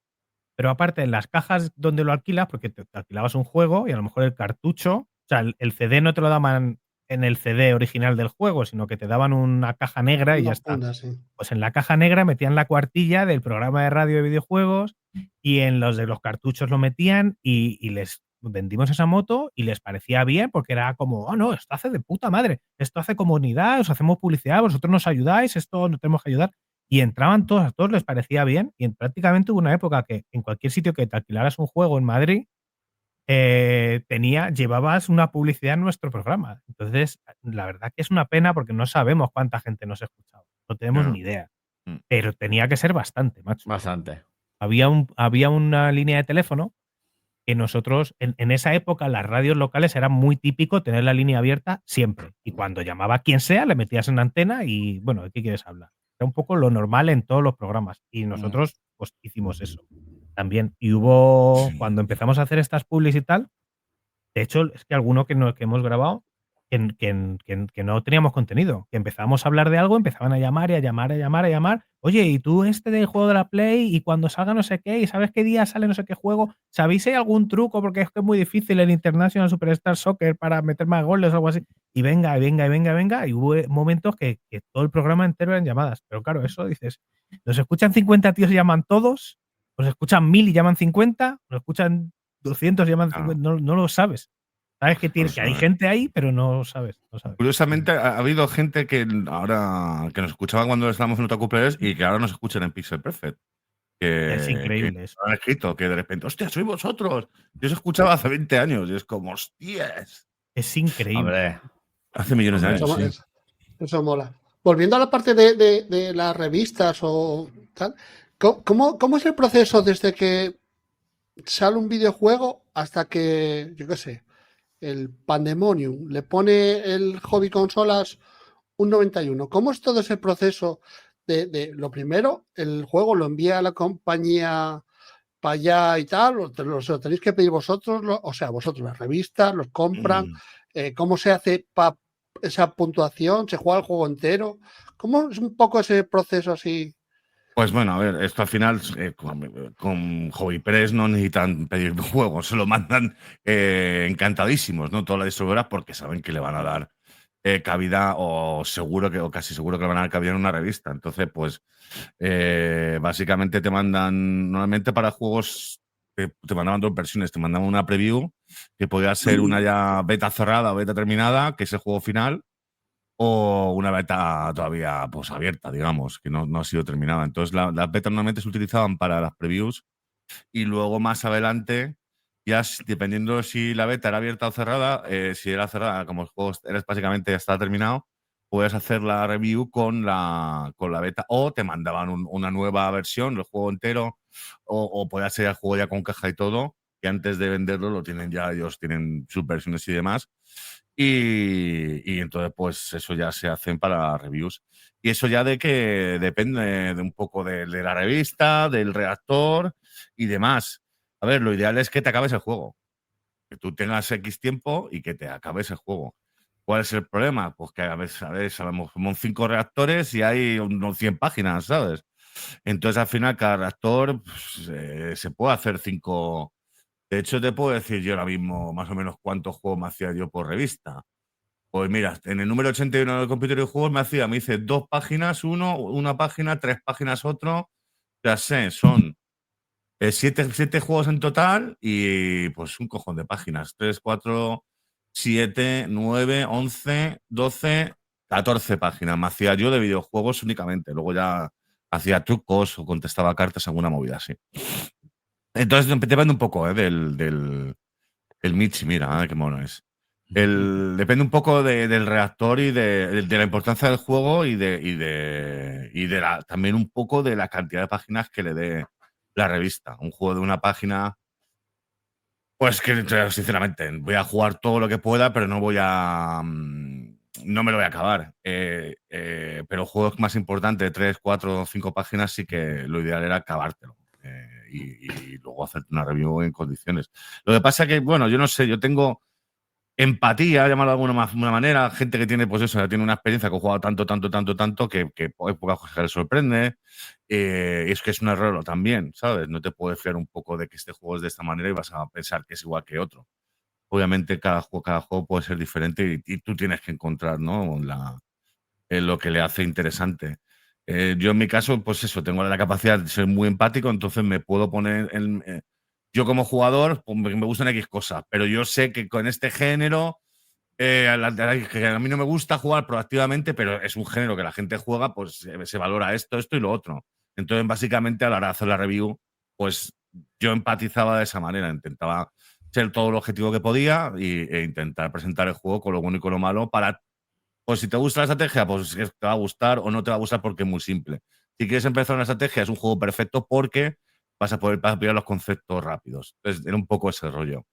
pero aparte en las cajas donde lo alquilas, porque te alquilabas un juego y a lo mejor el cartucho, o sea, el CD no te lo daban en el CD original del juego, sino que te daban una caja negra y ya Una está. funda, sí. Pues en la caja negra metían la cuartilla del programa de radio de videojuegos y en los de los cartuchos lo metían y les vendimos esa moto y les parecía bien porque era como, oh no, esto hace de puta madre, esto hace comunidad, os hacemos publicidad, vosotros nos ayudáis, esto no tenemos que ayudar. Y entraban todos, a todos les parecía bien y prácticamente hubo una época que en cualquier sitio que te alquilaras un juego en Madrid, llevabas una publicidad en nuestro programa. Entonces, la verdad que es una pena porque no sabemos cuánta gente nos escuchaba. No tenemos No. ni idea. Mm. Pero tenía que ser bastante, macho. Bastante. Había una línea de teléfono que nosotros, en esa época, las radios locales era muy típico tener la línea abierta siempre. Y cuando llamaba quien sea, le metías en antena y, bueno, ¿de qué quieres hablar? Era un poco lo normal en todos los programas. Y nosotros, pues, hicimos eso también. Y cuando empezamos a hacer estas publis y tal, de hecho, es que alguno que hemos grabado que no teníamos contenido, que empezábamos a hablar de algo, empezaban a llamar y a llamar, a llamar, a llamar. Oye, ¿y tú del juego de la Play? Y cuando salga no sé qué, ¿y sabes qué día sale no sé qué juego? ¿Sabéis si hay algún truco? Porque es que es muy difícil el International Superstar Soccer para meter más goles o algo así. Y venga, y venga, y venga, y venga. Y hubo momentos que todo el programa entero eran llamadas. Pero claro, eso dices, nos escuchan 50 tíos y llaman todos, nos escuchan 1000 y llaman 50, nos escuchan 200 y llaman 50, no lo sabes. Sabes que hay gente ahí, pero no sabes. Curiosamente, ha habido gente que ahora que nos escuchaba cuando estábamos en Otaku Players y que ahora nos escuchan en Pixel Perfect. Es increíble que eso. han escrito que de repente, hostia, sois vosotros. Yo os escuchaba hace 20 años y es como, hostias. Es increíble. Hombre, Hace millones de años. Eso mola. Volviendo a la parte de las revistas o tal, ¿cómo es el proceso desde que sale un videojuego hasta que, yo qué sé, el Pandemonium le pone el hobby consolas un 91? ¿Cómo es todo ese proceso de lo primero, el juego lo envía a la compañía para allá y tal, lo tenéis que pedir vosotros, o sea, vosotros las revistas, los compran, cómo se hace para esa puntuación, se juega el juego entero? ¿Cómo es un poco ese proceso así? Pues bueno, a ver, esto al final con Hobby Press no necesitan pedir juegos, se lo mandan encantadísimos, ¿no? Todas las distribuidoras porque saben que le van a dar cabida o casi seguro que le van a dar cabida en una revista. Entonces, pues básicamente te mandan, normalmente para juegos, te mandaban dos versiones, te mandaban una preview que podía ser una ya beta cerrada o beta terminada, que es el juego final, o una beta todavía pues abierta, digamos, que no ha sido terminada. Entonces, las betas normalmente se utilizaban para las previews y luego más adelante, ya dependiendo si la beta era abierta o cerrada, si era cerrada, como el juego era básicamente ya estaba terminado, puedes hacer la review con la beta o te mandaban una nueva versión, el juego entero, o podía ser el juego ya con caja y todo, que antes de venderlo lo tienen ya, ellos tienen sus versiones y demás. Y entonces, pues eso ya se hacen para reviews. Y eso ya de que depende de un poco de la revista, del redactor y demás. A ver, lo ideal es que te acabes el juego. Que tú tengas X tiempo y que te acabes el juego. ¿Cuál es el problema? Pues que a veces sabemos, somos 5 redactores y hay unos 100 páginas, ¿sabes? Entonces, al final, cada redactor pues, se puede hacer 5. De hecho, te puedo decir yo ahora mismo más o menos cuántos juegos me hacía yo por revista. Pues mira, en el número 81 del computer de juegos me hice 2 páginas, una página, 3 páginas otro. Ya sé, son 7 juegos en total y pues un cojón de páginas. 3, 4, 7, 9, 11, 12, 14 páginas. Me hacía yo de videojuegos únicamente. Luego ya hacía trucos o contestaba cartas, alguna movida así. Entonces depende un poco del Michi, mira, qué mono es. Depende un poco del redactor y de la importancia del juego y también un poco de la cantidad de páginas que le dé la revista. Un juego de una página, pues que sinceramente voy a jugar todo lo que pueda, pero no voy a no me lo voy a acabar. Pero juegos más importantes, 3, 4, 5 páginas, sí que lo ideal era acabártelo. Y luego hacerte una review en condiciones. Lo que pasa que, bueno, yo no sé, yo tengo empatía, llamarlo de alguna manera, gente que tiene, pues eso, ya tiene una experiencia que ha jugado tanto, que hay pocas cosas que le sorprende. Y es que es un error también, ¿sabes? No te puedes fiar un poco de que este juego es de esta manera y vas a pensar que es igual que otro. Obviamente cada juego puede ser diferente y tú tienes que encontrar, ¿no? Lo que le hace interesante. Yo en mi caso, pues eso, tengo la capacidad de ser muy empático, entonces me puedo poner yo como jugador, pues me gustan X cosas, pero yo sé que con este género, que a mí no me gusta jugar proactivamente, pero es un género que la gente juega, pues se valora esto y lo otro. Entonces, básicamente, a la hora de hacer la review, pues yo empatizaba de esa manera, intentaba ser todo el objetivo que podía e intentar presentar el juego con lo bueno y con lo malo para, pues si te gusta la estrategia, pues te va a gustar o no te va a gustar porque es muy simple. Si quieres empezar una estrategia, es un juego perfecto porque vas a poder pillar los conceptos rápidos. Entonces, era un poco ese rollo.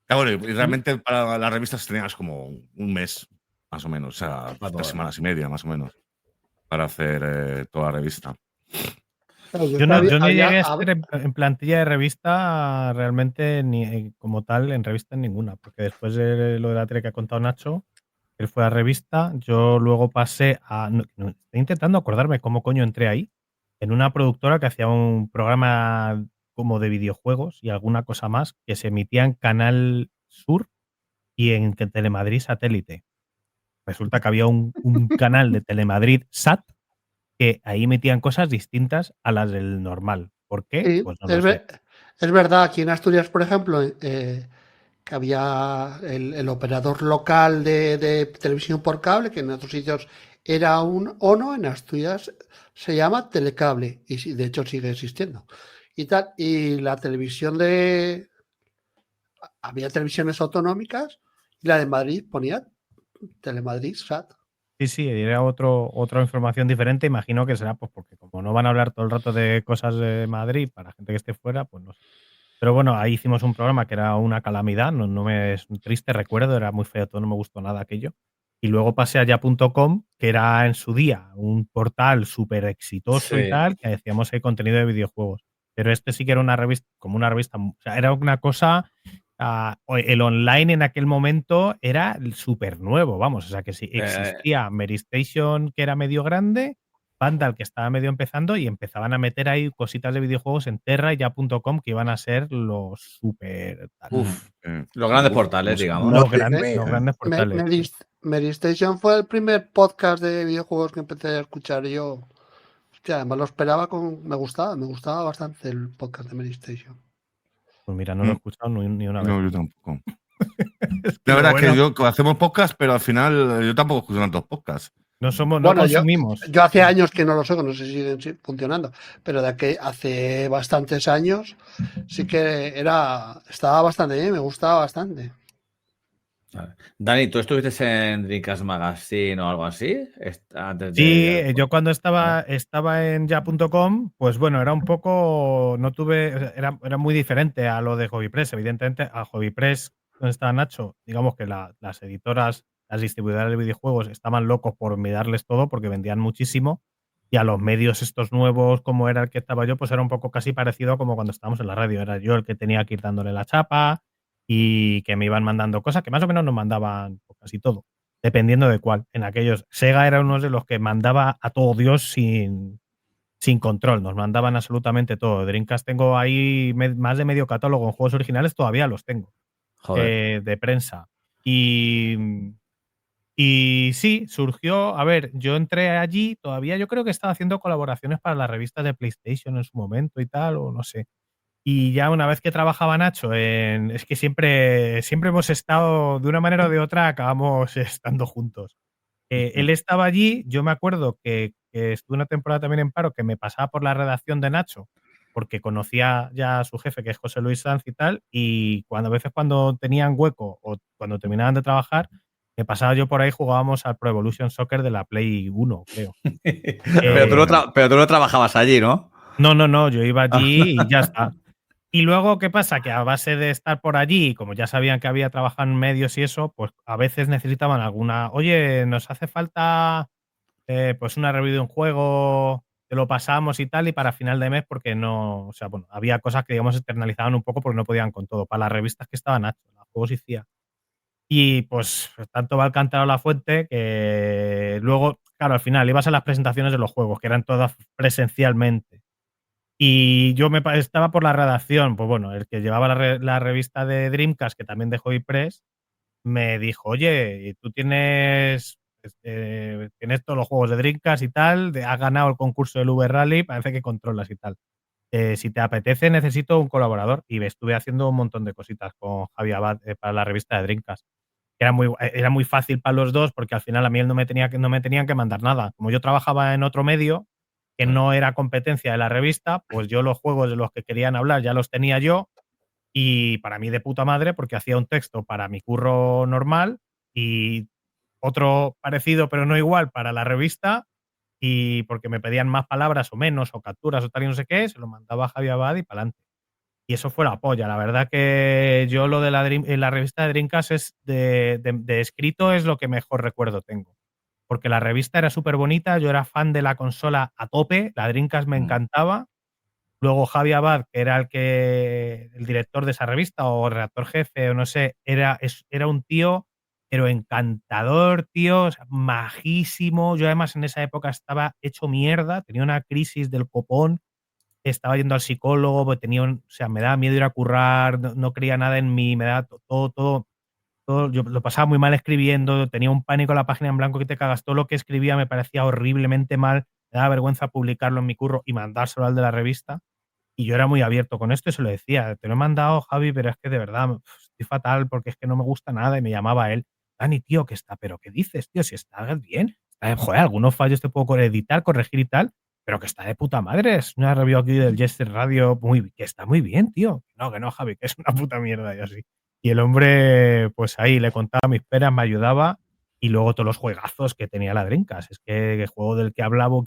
Bueno, y realmente para las revistas tenías como un mes, más o menos, o sea, 3 semanas y media, más o menos, para hacer toda la revista. Yo no llegué a estar en plantilla de revista realmente ni como tal en revista en ninguna, porque después de lo de la tele que ha contado Nacho, él fue a revista, yo luego pasé a... estoy intentando acordarme cómo coño entré ahí, en una productora que hacía un programa como de videojuegos y alguna cosa más que se emitía en Canal Sur y en Telemadrid Satélite. Resulta que había un canal de Telemadrid SAT que ahí metían cosas distintas a las del normal. ¿Por qué? Sí, pues no lo sé. Es verdad, aquí en Asturias, por ejemplo, que había el operador local de televisión por cable, que en otros sitios era un ONO, en Asturias se llama Telecable, y de hecho sigue existiendo. Y tal, y la televisión había televisiones autonómicas, y la de Madrid ponía Telemadrid SAT. Sí, era otra información diferente. Imagino que será pues porque como no van a hablar todo el rato de cosas de Madrid para gente que esté fuera, pues no sé. Pero bueno, ahí hicimos un programa que era una calamidad, no me es un triste recuerdo, era muy feo, todo no me gustó nada aquello. Y luego pasé a ya.com, que era en su día un portal súper exitoso y tal, que hacíamos ahí contenido de videojuegos. Pero este sí que era una revista, como una revista, o sea, era una cosa... el online en aquel momento era súper nuevo, vamos, o sea que sí existía Mary Station, que era medio grande, Vandal, que estaba medio empezando, y empezaban a meter ahí cositas de videojuegos en Terra y ya.com, que iban a ser los súper... Los grandes portales, digamos. Los grandes portales. Mary Station fue el primer podcast de videojuegos que empecé a escuchar yo. Hostia, además lo esperaba, me gustaba bastante el podcast de Mary Station. Pues mira, no lo he escuchado ni una vez. No, yo tampoco. La verdad es que hacemos podcasts, pero al final yo tampoco escucho tantos podcasts. No consumimos. Yo hace años que no lo sé, no sé si siguen funcionando, pero de que hace bastantes años sí que estaba bastante bien, me gustaba bastante. Dani, ¿tú estuviste en Dreamcast Magazine o algo así? Sí, yo cuando estaba en ya.com, pues bueno, era un poco, era muy diferente a lo de HobbyPress. Evidentemente, a HobbyPress, donde estaba Nacho, digamos que las editoras, las distribuidoras de videojuegos estaban locos por mirarles todo porque vendían muchísimo. Y a los medios estos nuevos, como era el que estaba yo, pues era un poco casi parecido a como cuando estábamos en la radio. Era yo el que tenía que ir dándole la chapa y que me iban mandando cosas que más o menos nos mandaban casi todo, dependiendo de cuál. En aquellos, Sega era uno de los que mandaba a todo Dios sin control, nos mandaban absolutamente todo. Dreamcast tengo ahí más de medio catálogo en juegos originales, todavía los tengo, de prensa. Y sí, surgió, a ver, yo entré allí, todavía yo creo que estaba haciendo colaboraciones para las revistas de PlayStation en su momento y tal, o no sé. Y ya una vez que trabajaba Nacho, es que siempre hemos estado, de una manera o de otra, acabamos estando juntos. Él estaba allí, yo me acuerdo que estuve una temporada también en paro, que me pasaba por la redacción de Nacho, porque conocía ya a su jefe, que es José Luis Sanz y tal, y a veces cuando tenían hueco o cuando terminaban de trabajar, me pasaba yo por ahí, jugábamos al Pro Evolution Soccer de la Play 1, creo. Pero tú no trabajabas allí, ¿no? No, yo iba allí y ya está. Y luego, ¿qué pasa? Que a base de estar por allí, como ya sabían que había trabajado en medios y eso, pues a veces necesitaban alguna, oye, nos hace falta pues una review de un juego, te lo pasamos y tal, y para final de mes, porque no, o sea, bueno, había cosas que digamos externalizaban un poco porque no podían con todo, para las revistas que estaban hechas, los juegos y CIA. Y pues tanto va el cántaro a la fuente que luego, claro, al final ibas a las presentaciones de los juegos, que eran todas presencialmente. Y yo estaba por la redacción, pues bueno, el que llevaba la revista de Dreamcast, que también de Hobby Press, me dijo, oye, tú tienes todos los juegos de Dreamcast y tal, has ganado el concurso del V-Rally, parece que controlas y tal. Si te apetece, necesito un colaborador. Y estuve haciendo un montón de cositas con Javi Abad para la revista de Dreamcast. Era muy fácil para los dos porque al final a mí él no me tenían que mandar nada. Como yo trabajaba en otro medio que no era competencia de la revista, pues yo los juegos de los que querían hablar ya los tenía yo y para mí de puta madre porque hacía un texto para mi curro normal y otro parecido pero no igual para la revista y porque me pedían más palabras o menos o capturas o tal y no sé qué, se lo mandaba a Javi Abad y para adelante. Y eso fue la polla. La verdad que yo lo de la revista de Dreamcast es de escrito es lo que mejor recuerdo tengo. Porque la revista era súper bonita, yo era fan de la consola a tope, la Dreamcast me encantaba. Luego Javi Abad, que era el director de esa revista o redactor jefe o no sé, era un tío, pero encantador, tío, o sea, majísimo. Yo además en esa época estaba hecho mierda, tenía una crisis del copón, estaba yendo al psicólogo, porque o sea, me daba miedo ir a currar, no creía nada en mí, me daba todo, yo lo pasaba muy mal escribiendo, tenía un pánico en la página en blanco que te cagas, todo lo que escribía me parecía horriblemente mal, me daba vergüenza publicarlo en mi curro y mandárselo al de la revista. Y yo era muy abierto con esto y se lo decía, te lo he mandado, Javi, pero es que de verdad estoy fatal porque es que no me gusta nada. Y me llamaba a él, Dani, tío, ¿qué está? ¿Pero qué dices, tío? Si está bien. Joder, algunos fallos te puedo editar, corregir y tal, pero que está de puta madre. Es una review aquí del Jester Radio que está muy bien, tío. Que no, Javi, que es una puta mierda y así. Y el hombre, pues ahí le contaba mis penas, me ayudaba y luego todos los juegazos que tenía la Dreamcast. Es que el juego del que hablaba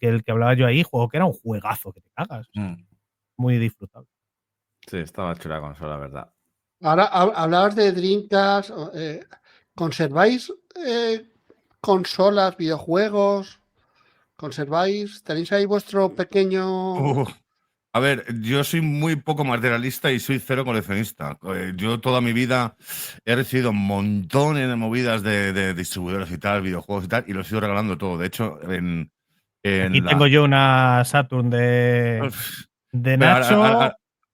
yo ahí, juego que era un juegazo que te cagas. O sea, muy disfrutable. Sí, estaba chula la consola, la verdad. Ahora hablabas de Dreamcast. ¿Conserváis consolas, videojuegos? ¿Conserváis? ¿Tenéis ahí vuestro pequeño...? A ver, yo soy muy poco materialista y soy cero coleccionista. Yo toda mi vida he recibido montones de movidas de distribuidores y tal, videojuegos y tal, y los he ido regalando todo. De hecho, Aquí tengo yo una Saturn de Pero Nacho.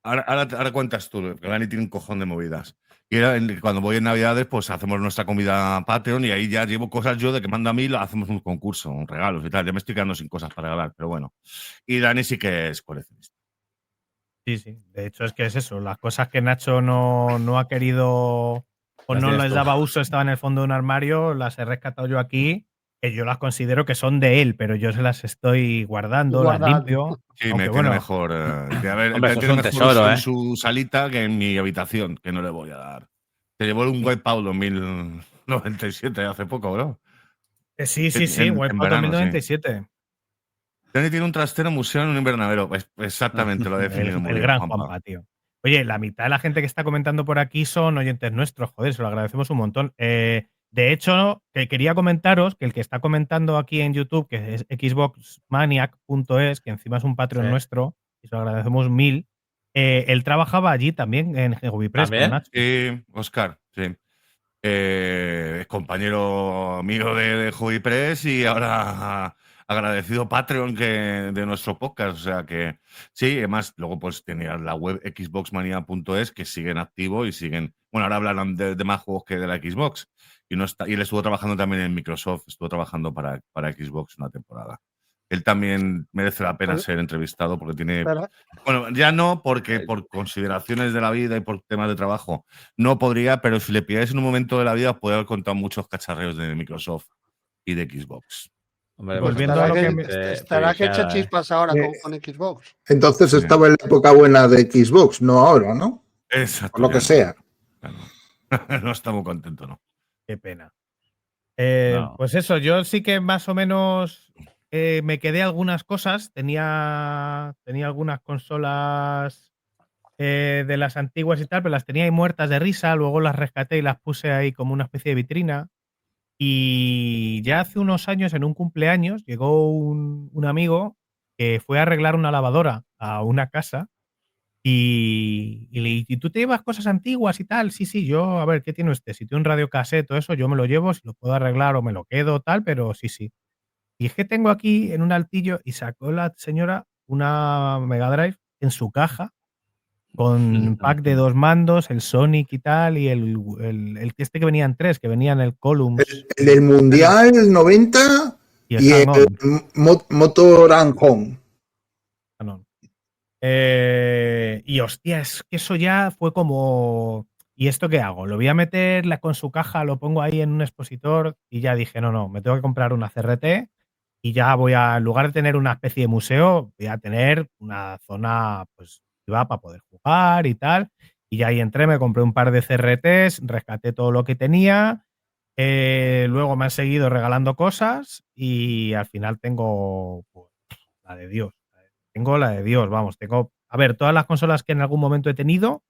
ahora cuentas tú, que Dani tiene un cojón de movidas. Y cuando voy en Navidades, pues hacemos nuestra comida Patreon y ahí ya llevo cosas yo de que manda a mí, hacemos un concurso, un regalos y tal. Ya me estoy quedando sin cosas para regalar, pero bueno. Y Dani sí que es coleccionista. Sí, sí. De hecho, es que es eso. Las cosas que Nacho no ha querido o Las no tienes les tú. daba uso, estaban en el fondo de un armario, las he rescatado yo aquí, que yo las considero que son de él, pero yo se las estoy guardando, las limpio. Sí, Aunque me tiene bueno, mejor. Hombre, eso es tiene un mejor tesoro, uso ¿eh? en su salita que en mi habitación, que no le voy a dar. Se llevó un Wipeout 2097 hace poco, ¿no? sí, En Wipeout verano, sí. 2097. Dani tiene un trastero museo en un invernadero. Exactamente, lo ha definido muy El bien, gran Juanpa. Juanpa, tío. Oye, la mitad de la gente que está comentando por aquí son oyentes nuestros, joder, se lo agradecemos un montón. De hecho, que quería comentaros que el que está comentando aquí en YouTube, que es xboxmaniac.es, que encima es un Patreon nuestro, y se lo agradecemos mil, él trabajaba allí también en Hobby Press con ¿También? Nacho. Sí, Oscar, sí. Es compañero mío de Hobby Press y ahora agradecido Patreon de nuestro podcast. O sea que sí, además, luego pues tenía la web xboxmania.es que siguen activo y siguen. Bueno, ahora hablan de más juegos que de la Xbox. Y él estuvo trabajando también en Microsoft, estuvo trabajando para Xbox una temporada. Él también merece la pena ser entrevistado porque tiene. Bueno, ya no, porque por consideraciones de la vida y por temas de trabajo no podría, pero si le pilláis en un momento de la vida, puede haber contado muchos cacharreos de Microsoft y de Xbox. Hombre, Pues Volviendo a lo que estará que echa chispas ahora con Xbox. Entonces estaba en la época buena de Xbox, no ahora, ¿no? Exacto. Por lo que sea. No está muy contento, ¿no? Qué pena. No. Pues eso, yo sí que más o menos me quedé algunas cosas. Tenía algunas consolas de las antiguas y tal, pero las tenía ahí muertas de risa, luego las rescaté y las puse ahí como una especie de vitrina. Y ya hace unos años, en un cumpleaños, llegó un amigo que fue a arreglar una lavadora a una casa y le dije, ¿y tú te llevas cosas antiguas y tal? Sí, sí, yo, a ver, ¿qué tiene usted? Si tiene un radiocassette, todo eso, yo me lo llevo, si lo puedo arreglar o me lo quedo, tal, pero sí, sí. Y es que tengo aquí en un altillo y sacó la señora una Mega Drive en su caja con pack de 2 mandos, el Sonic y tal, y el este que venían 3, que venían el Columns El del Mundial 90 y el y el Hang-On. Motor and Home. Canon. Y hostia, es que eso ya fue como. ¿Y esto qué hago? Lo voy a meter con su caja, lo pongo ahí en un expositor y ya dije, no, me tengo que comprar una CRT y ya voy a, en lugar de tener una especie de museo, voy a tener una zona pues privada para poder jugar y tal. Y ya ahí entré, me compré un par de CRTs, rescaté todo lo que tenía. Luego me han seguido regalando cosas y al final tengo pues, la de Dios. Tengo la de Dios, vamos, tengo. A ver, todas las consolas que en algún momento he tenido,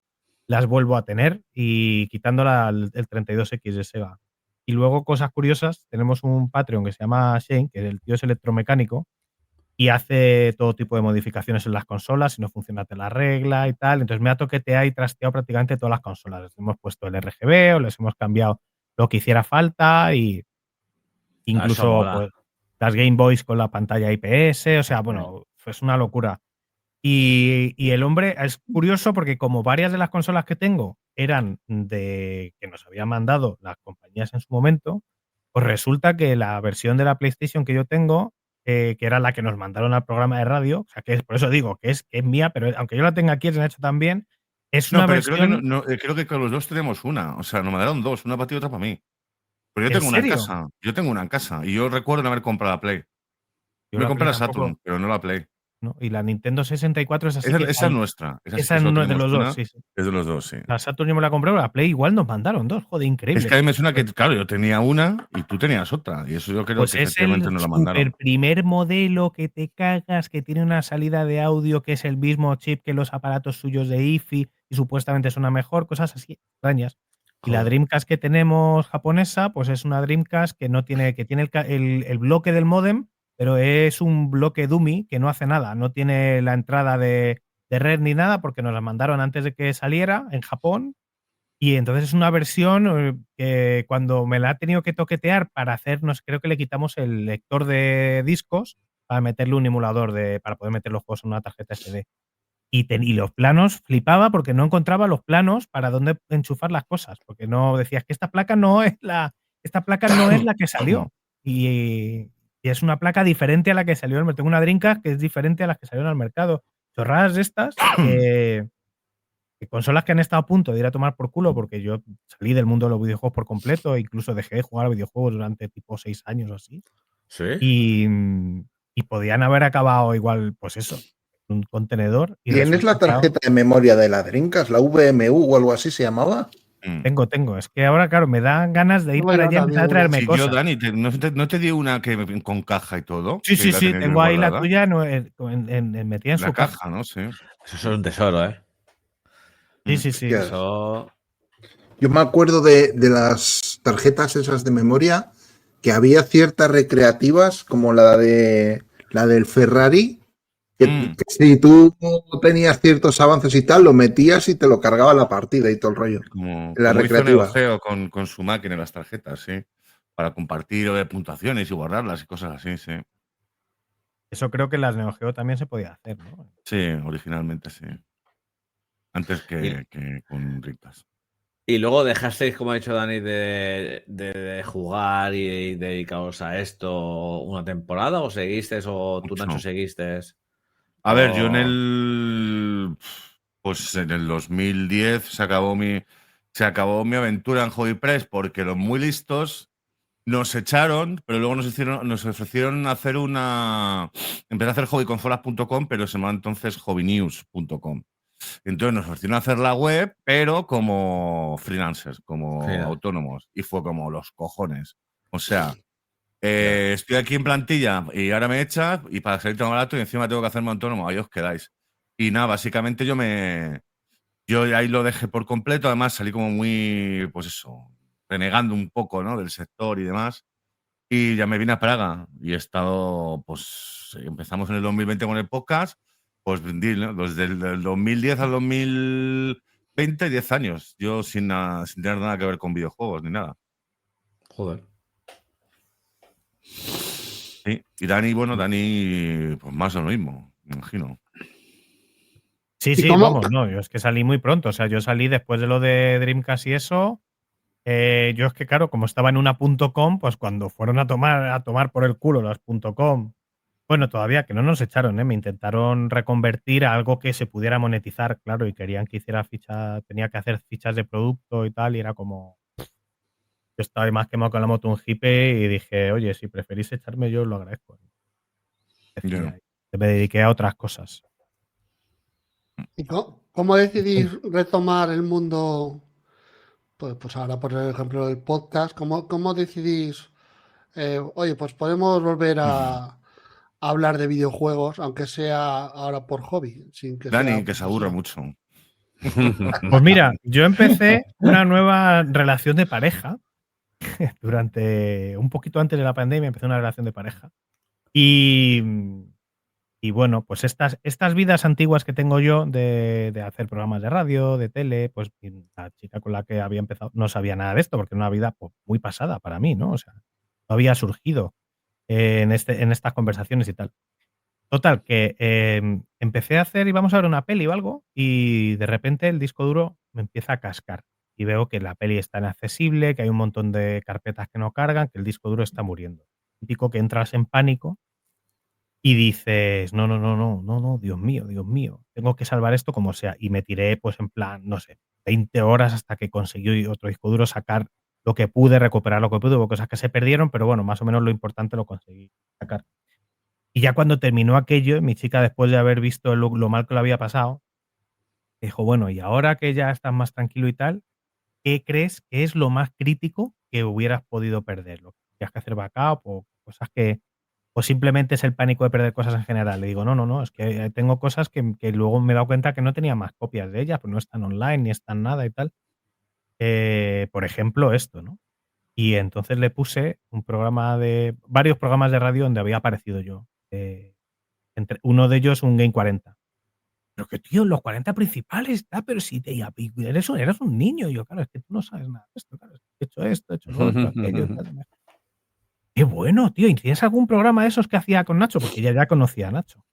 las vuelvo a tener y quitando el 32X de Sega. Y luego, cosas curiosas, tenemos un Patreon que se llama Shane, que el tío es electromecánico y hace todo tipo de modificaciones en las consolas, si no funciona te la regla y tal. Entonces me ha toqueteado y trasteado prácticamente todas las consolas. Les hemos puesto el RGB o les hemos cambiado lo que hiciera falta y Eso incluso mola. pues, las Game Boys con la pantalla IPS, o sea, bueno, es una locura. Y el hombre es curioso porque como varias de las consolas que tengo eran de que nos habían mandado las compañías en su momento, pues resulta que la versión de la PlayStation que yo tengo, que era la que nos mandaron al programa de radio, o sea, que es, por eso digo que es mía, pero aunque yo la tenga aquí, es hecho también, es No, una pero creo que, versión. creo que con los dos tenemos una. O sea, nos mandaron dos, una para ti y otra para mí. Pero yo ¿En tengo una en serio? casa. Yo tengo una en casa. Y yo recuerdo no haber comprado la Play. Yo Me la compré Play la tampoco, Saturn, pero no la Play. ¿no? Y la Nintendo 64 es así que Esa es nuestra. Esa sí esa que solo no es de tenemos los dos, una. sí, sí. Es de los dos, sí. La Saturn yo me la compré, pero la Play igual nos mandaron dos. Joder, Es increíble. que a mí me suena que, claro, yo tenía una y tú tenías otra. Y eso yo creo Pues que es el efectivamente nos la super mandaron. primer modelo que te cagas, que tiene una salida de audio que es el mismo chip que los aparatos suyos de IFI y supuestamente suena mejor, cosas así extrañas. Y la Joder. Dreamcast que tenemos japonesa, pues es una Dreamcast que no tiene, que tiene el bloque del módem, pero es un bloque dummy que no hace nada, no tiene la entrada de red ni nada porque nos la mandaron antes de que saliera en Japón. Y entonces es una versión que cuando me la ha tenido que toquetear para hacernos, creo que le quitamos el lector de discos para meterle un emulador para poder meter los juegos en una tarjeta SD. Y los planos flipaba porque no encontraba los planos para dónde enchufar las cosas, porque no decías que esta placa no es la que salió. Y es una placa diferente a la que salió en el mercado. Tengo una Dreamcast que es diferente a las que salieron al mercado. Chorradas de estas que consolas que han estado a punto de ir a tomar por culo porque yo salí del mundo de los videojuegos por completo e incluso dejé de jugar a videojuegos durante tipo 6 años o así. ¿Sí? Y podían haber acabado igual, pues eso, un contenedor. Y ¿Tienes la resulta que tarjeta de memoria de la Dreamcast, la VMU o algo así se llamaba? tengo. Es que ahora, claro, me dan ganas de ir Tengo para yo allá y empezar a también una. traerme Si yo, cosas. Dani, ¿no te di una que con caja y todo? Sí, Que sí, la sí, tenía yo tengo ahí la guardada. tuya metida en La su caja. caja, ¿no? Sí. Eso es un tesoro, ¿eh? Sí, sí, sí. Hostia. Eso. Yo me acuerdo de las tarjetas esas de memoria que había ciertas recreativas como la del Ferrari, que si tú tenías ciertos avances y tal, lo metías y te lo cargaba la partida y todo el rollo. En la Como hizo Neo recreativa. Geo con su máquina en las tarjetas, sí. Para compartir puntuaciones y guardarlas y cosas así, sí. Eso creo que en las Neo Geo también se podía hacer, ¿no? Sí, originalmente sí. Antes Y, que con Dreamcast. y luego dejasteis, como ha dicho Dani, de jugar y dedicaros a esto una temporada, o seguisteis, o tú, Nacho, Mucho. seguiste. A ver, yo pues en el 2010 se acabó mi aventura en Hobby Press porque los muy listos nos echaron, pero luego nos ofrecieron empezar a hacer hobbyconsolas.com, pero se llamaba entonces hobbynews.com. Entonces nos ofrecieron hacer la web, pero como freelancers, como Sí, autónomos. Y fue como los cojones. O sea, ya. estoy aquí en plantilla y ahora me echas y para salir tan barato y encima tengo que hacerme autónomo. Ahí os quedáis. Y nada, básicamente yo me Yo ahí lo dejé por completo, además salí como muy, pues eso, renegando un poco, ¿no? Del sector y demás. Y ya me vine a Praga y he estado, pues empezamos en el 2020 con el podcast, pues ¿no? Desde el 2010 al 2020, 10 años, yo sin tener nada que ver con videojuegos ni nada. Joder. Sí. Y Dani, pues más o lo mismo, me imagino. Sí, ¿Y sí, cómo? vamos, no, yo es que salí muy pronto. O sea, yo salí después de lo de Dreamcast y eso. Yo es que, claro, como estaba en una .com, pues cuando fueron a tomar por el culo las .com, bueno, todavía que no nos echaron, ¿eh? Me intentaron reconvertir a algo que se pudiera monetizar, claro, y querían que hiciera tenía que hacer fichas de producto y tal, y era como, yo estaba más quemado con la moto un hippie y dije, oye, si preferís echarme yo os lo agradezco. Yeah. Me dediqué a otras cosas. ¿Y cómo decidís retomar el mundo? Pues ahora, por ejemplo, el podcast, ¿cómo decidís? Oye, pues podemos volver a hablar de videojuegos, aunque sea ahora por hobby, sin que Dani, sea que se aburre profesional. mucho. Pues mira, yo empecé una nueva relación de pareja durante un poquito antes de la pandemia, empecé una relación de pareja. Y bueno, pues estas vidas antiguas que tengo yo de hacer programas de radio, de tele, pues la chica con la que había empezado no sabía nada de esto, porque era una vida pues, muy pasada para mí, ¿no? O sea, no había surgido en estas conversaciones y tal. Total, que empecé a hacer, íbamos a ver una peli o algo, y de repente el disco duro me empieza a cascar. Y veo que la peli está inaccesible, que hay un montón de carpetas que no cargan, que el disco duro está muriendo. Típico que entras en pánico y dices, no, Dios mío, tengo que salvar esto como sea. Y me tiré, pues en plan, no sé, 20 horas hasta que conseguí otro disco duro, sacar lo que pude, recuperar lo que pude. Hubo cosas que se perdieron, pero bueno, más o menos lo importante lo conseguí sacar. Y ya cuando terminó aquello, mi chica, después de haber visto lo mal que lo había pasado, dijo, bueno, y ahora que ya estás más tranquilo y tal, ¿qué crees que es lo más crítico que hubieras podido perder? ¿Lo que tienes que hacer backup o cosas que, o simplemente es el pánico de perder cosas en general? Le digo, no, es que tengo cosas que luego me he dado cuenta que no tenía más copias de ellas, pues no están online ni están nada y tal. Por ejemplo, esto, ¿no? Y entonces le puse varios programas de radio donde había aparecido yo. Entre uno de ellos, un Game 40. Pero que, tío, los 40 principales, pero si eres un niño. Y yo, claro, es que tú no sabes nada de esto, claro. He hecho esto, he hecho lo otro, aquello, tal. Qué bueno, tío. ¿Y tienes algún programa de esos que hacía con Nacho? Porque ella ya conocía a Nacho.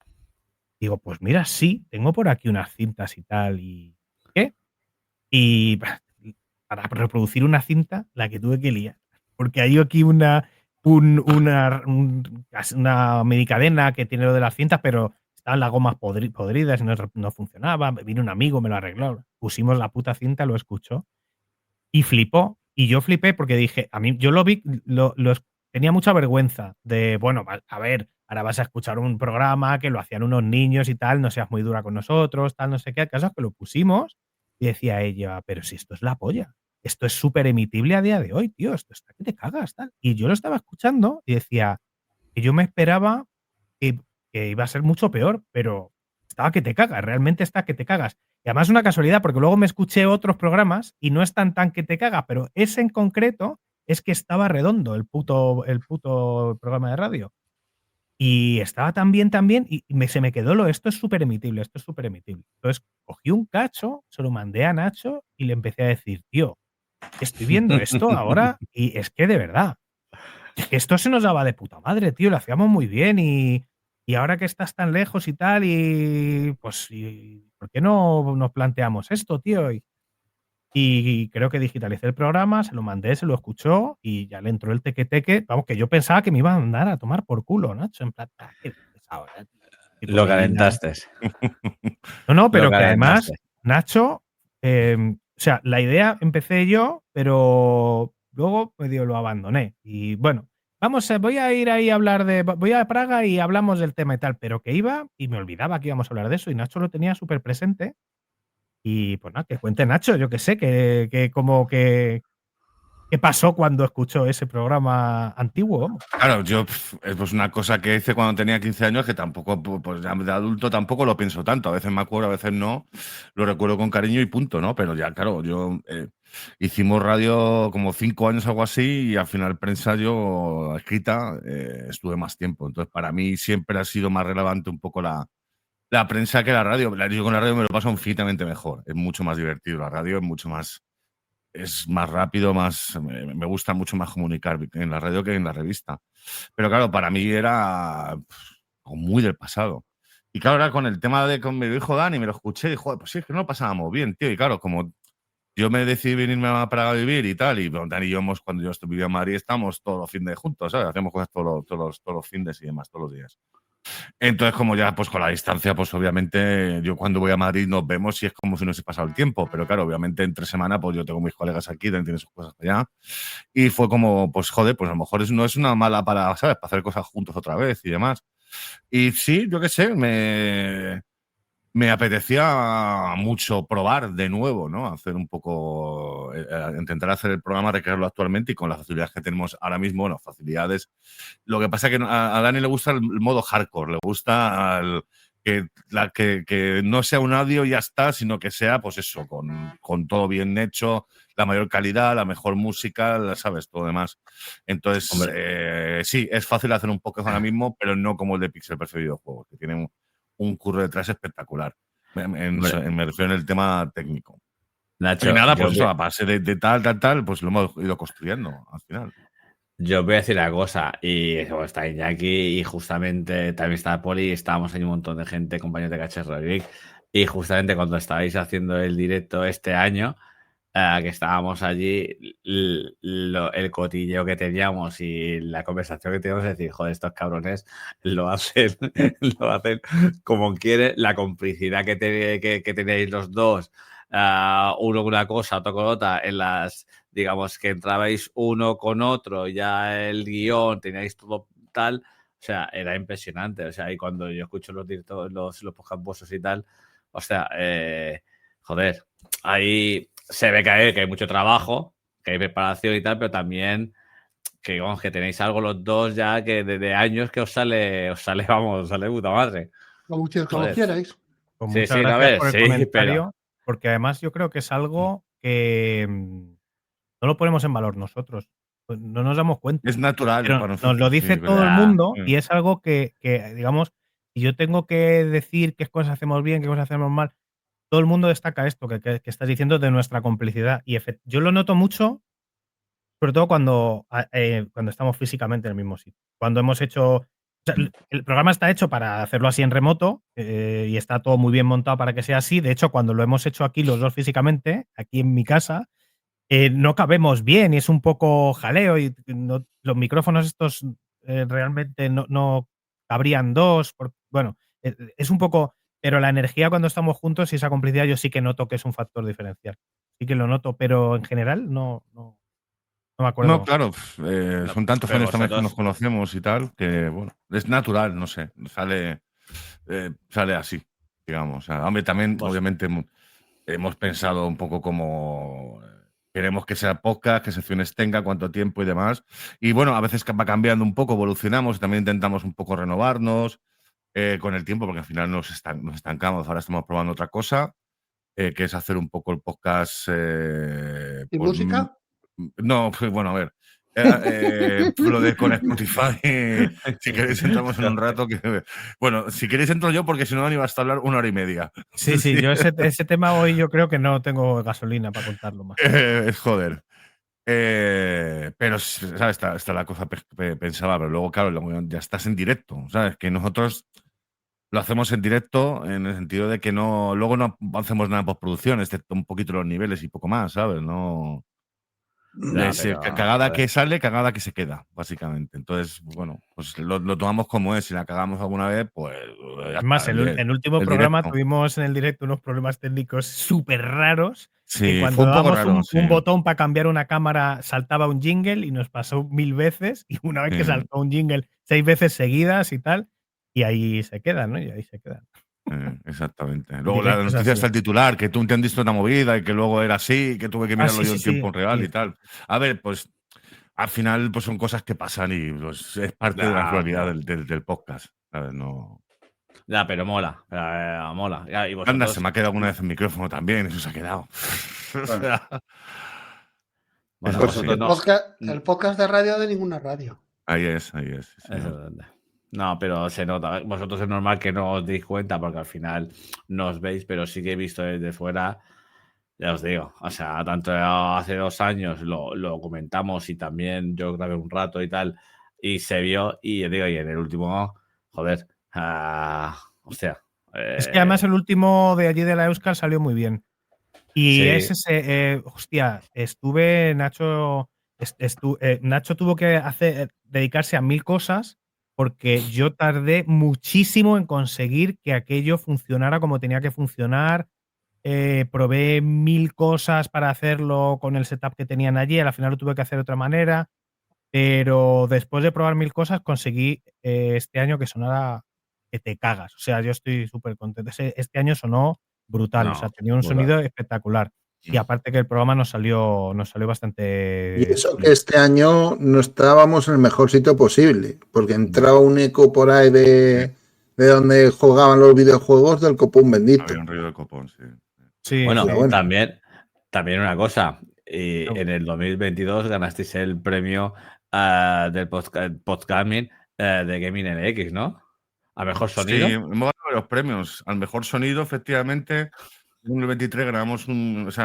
Digo, pues mira, sí, tengo por aquí unas cintas y tal. ¿Y qué? Y para reproducir una cinta, la que tuve que liar. Porque hay aquí una medicadena que tiene lo de las cintas, pero estaban las gomas podridas y no funcionaba. Vino un amigo, me lo arregló. Pusimos la puta cinta, lo escuchó y flipó. Y yo flipé porque dije, a mí, yo lo vi, tenía mucha vergüenza de, bueno, a ver, ahora vas a escuchar un programa que lo hacían unos niños y tal, no seas muy dura con nosotros, tal, no sé qué. El caso es que lo pusimos y decía ella, pero si esto es la polla, esto es súper emitible a día de hoy, tío, esto está que te cagas, tal. Y yo lo estaba escuchando y decía que yo me esperaba que, que iba a ser mucho peor, pero estaba que te cagas, realmente está que te cagas. Y además es una casualidad, porque luego me escuché otros programas y no están tan que te cagas, pero ese en concreto es que estaba redondo el puto programa de radio. Y estaba tan bien, y se me quedó esto es súper emitible, esto es súper emitible. Entonces cogí un cacho, se lo mandé a Nacho y le empecé a decir, tío, estoy viendo esto ahora y es que de verdad, es que esto se nos daba de puta madre, tío, lo hacíamos muy bien y ahora que estás tan lejos y tal, y pues, ¿por qué no nos planteamos esto, tío? Y creo que digitalicé el programa, se lo mandé, se lo escuchó y ya le entró el teque-teque. Vamos, que yo pensaba que me iba a mandar a tomar por culo, Nacho. En plan, ¿qué dices ahora, tío? Lo calentaste. No, pero Lo que además, calentaste. Nacho, o sea, la idea empecé yo, pero luego medio lo abandoné. Y bueno, voy a ir ahí a hablar voy a Praga y hablamos del tema y tal, pero que iba y me olvidaba que íbamos a hablar de eso y Nacho lo tenía súper presente. Y pues nada, que cuente Nacho, yo que sé, que como que ¿Qué pasó cuando escuchó ese programa antiguo? Vamos? Claro, yo, pues una cosa que hice cuando tenía 15 años que tampoco, pues ya de adulto tampoco lo pienso tanto. A veces me acuerdo, a veces no. Lo recuerdo con cariño y punto, ¿no? Pero ya, claro, yo hicimos radio como 5 años, algo así, y al final prensa yo escrita estuve más tiempo. Entonces, para mí siempre ha sido más relevante un poco la prensa que la radio. Yo con la radio me lo paso infinitamente mejor. Es mucho más divertido. La radio es mucho más. Es más rápido, me gusta mucho más comunicar en la radio que en la revista. Pero claro, para mí era muy del pasado. Y claro, ahora con el tema de con mi hijo Dani, me lo escuché y joder, pues sí, es que no lo pasábamos bien, tío. Y claro, como yo me decidí venirme a Praga a vivir y tal, y bueno, Dani y yo, cuando yo vivía en Madrid, estamos todos los fines juntos, ¿sabes? Hacemos cosas todos los fines y demás, todos los días. Entonces, como ya, pues con la distancia, pues obviamente yo cuando voy a Madrid nos vemos y es como si no se pasado el tiempo. Pero claro, obviamente entre semana, pues yo tengo mis colegas aquí, también tienen sus cosas allá. Y fue como, pues joder, pues a lo mejor no es una mala para, ¿sabes? Para hacer cosas juntos otra vez y demás. Y sí, yo qué sé, me apetecía mucho probar de nuevo, ¿no? Hacer un poco, intentar hacer el programa, recrearlo actualmente y con las facilidades que tenemos ahora mismo, bueno, facilidades. Lo que pasa es que a Dani le gusta el modo hardcore, le gusta que no sea un audio y ya está, sino que sea, pues eso, con todo bien hecho, la mayor calidad, la mejor música, ¿sabes? Todo demás. Entonces, sí, es fácil hacer un podcast ahora mismo, pero no como el de Pixel Perfect Videojuegos, que tiene un curro detrás espectacular. Me refiero en el tema técnico. Nacho, y nada, pues eso, a base de tal, pues lo hemos ido construyendo al final. Yo os voy a decir una cosa, y está Iñaki, y justamente también está Poli, estábamos ahí un montón de gente, compañeros de Cacharro Geek, y justamente cuando estabais haciendo el directo este año, que estábamos allí, el cotilleo que teníamos y la conversación que teníamos, es decir, joder, estos cabrones lo hacen, lo hacen como quieren, la complicidad que tenéis los dos, uno con una cosa, otro con otra, en las, digamos, que entrabais uno con otro, ya el guión, teníais todo tal, o sea, era impresionante, o sea, y cuando yo escucho los directos, los podcasts y tal, o sea, joder, ahí se ve que hay mucho trabajo, que hay preparación y tal, pero también que, vamos, que tenéis algo los dos ya que desde años que os sale, vamos, os sale puta madre. Como quierais. Pues Sí, muchas sí, gracias a ver, por el sí, comentario, porque además yo creo que es algo que no lo ponemos en valor nosotros, pues no nos damos cuenta. Es natural Pero para nosotros. nos lo dice sí, todo el ¿verdad? mundo y es algo que, digamos, si yo tengo que decir qué cosas hacemos bien, qué cosas hacemos mal, todo el mundo destaca esto que estás diciendo de nuestra complicidad. Y yo lo noto mucho, sobre todo cuando estamos físicamente en el mismo sitio. Cuando hemos hecho. O sea, el programa está hecho para hacerlo así en remoto y está todo muy bien montado para que sea así. De hecho, cuando lo hemos hecho aquí los dos físicamente, aquí en mi casa, no cabemos bien y es un poco jaleo y los micrófonos estos realmente no cabrían dos. Bueno, es un poco. Pero la energía cuando estamos juntos y esa complicidad yo sí que noto que es un factor diferencial. Sí que lo noto, pero en general no me acuerdo. No, claro, son tantos pero años también que vosotros- nos conocemos y tal, que bueno, es natural, no sé, sale así, digamos. O sea, hombre, también, Pues- obviamente, hemos pensado un poco como queremos que sea podcast, qué secciones tenga, cuánto tiempo y demás. Y bueno, a veces va cambiando un poco, evolucionamos, también intentamos un poco renovarnos con el tiempo, porque al final nos estancamos. Ahora estamos probando otra cosa, que es hacer un poco el podcast. ¿Y música? No, pues bueno, a ver. Lo de con Spotify, si queréis entramos en un rato. Bueno, si queréis entro yo porque si no Dani va a hablar 1 hora y media. Sí, yo ese tema hoy yo creo que no tengo gasolina para contarlo más. Joder. Pero, ¿sabes? Está la cosa pensaba, pero luego, claro, ya estás en directo, ¿sabes? Que nosotros lo hacemos en directo en el sentido de que luego no hacemos nada en postproducción, excepto un poquito los niveles y poco más, ¿sabes? No. Cagada que sale, cagada que se queda, básicamente. Entonces, bueno, pues lo tomamos como es. Si la cagamos alguna vez, pues. Es más, en el último programa tuvimos en el directo unos problemas técnicos súper raros. Sí, cuando dábamos raro, un botón para cambiar una cámara, saltaba un jingle y nos pasó 1000 veces. Y una vez que saltó un jingle 6 veces seguidas y tal, y ahí se quedan, ¿no? Y ahí se quedan. Exactamente. Luego la Directo es noticia así. está el titular, que tú entendiste una movida y que luego era así, que tuve que mirarlo sí, yo en sí, tiempo real sí. y tal. A ver, pues al final pues son cosas que pasan y pues, es parte de la Ya, naturalidad pero- del podcast. ¿Sabes? No. Ya, pero mola. Mola. Ya, y Anda, se vosotros. me ha quedado alguna vez el micrófono también, eso se ha quedado. O Bueno, sea, Bueno, eso es así. vosotros no. El podcast de radio de ninguna radio. Ahí es, sí, señor. Eso, no, pero se nota. Vosotros es normal que no os deis cuenta porque al final no os veis, pero sí que he visto desde fuera, ya os digo. O sea, tanto hace 2 años lo comentamos y también yo grabé un rato y tal, y se vio, y yo digo, y en el último, joder, hostia. Es que además el último de allí de la Euskal salió muy bien. Y Sí. es ese, hostia, Nacho tuvo que dedicarse a 1000 cosas porque yo tardé muchísimo en conseguir que aquello funcionara como tenía que funcionar. Probé 1000 cosas para hacerlo con el setup que tenían allí, al final lo tuve que hacer de otra manera, pero después de probar 1000 cosas conseguí este año que sonara que te cagas. O sea, yo estoy súper contento. Este año sonó brutal, o sea, No, tenía un brutal. sonido espectacular. Y aparte que el programa nos salió bastante. y eso que este año no estábamos en el mejor sitio posible, porque entraba un eco por ahí de donde jugaban los videojuegos del copón bendito. Había un ruido de copón, sí. Sí, Bueno, sí. Pero bueno. también una cosa. En el 2022 ganasteis el premio del podcasting de Gaming NX, ¿no? A mejor sonido. Sí, hemos ganado los premios. Al mejor sonido, efectivamente. En 2023 ganamos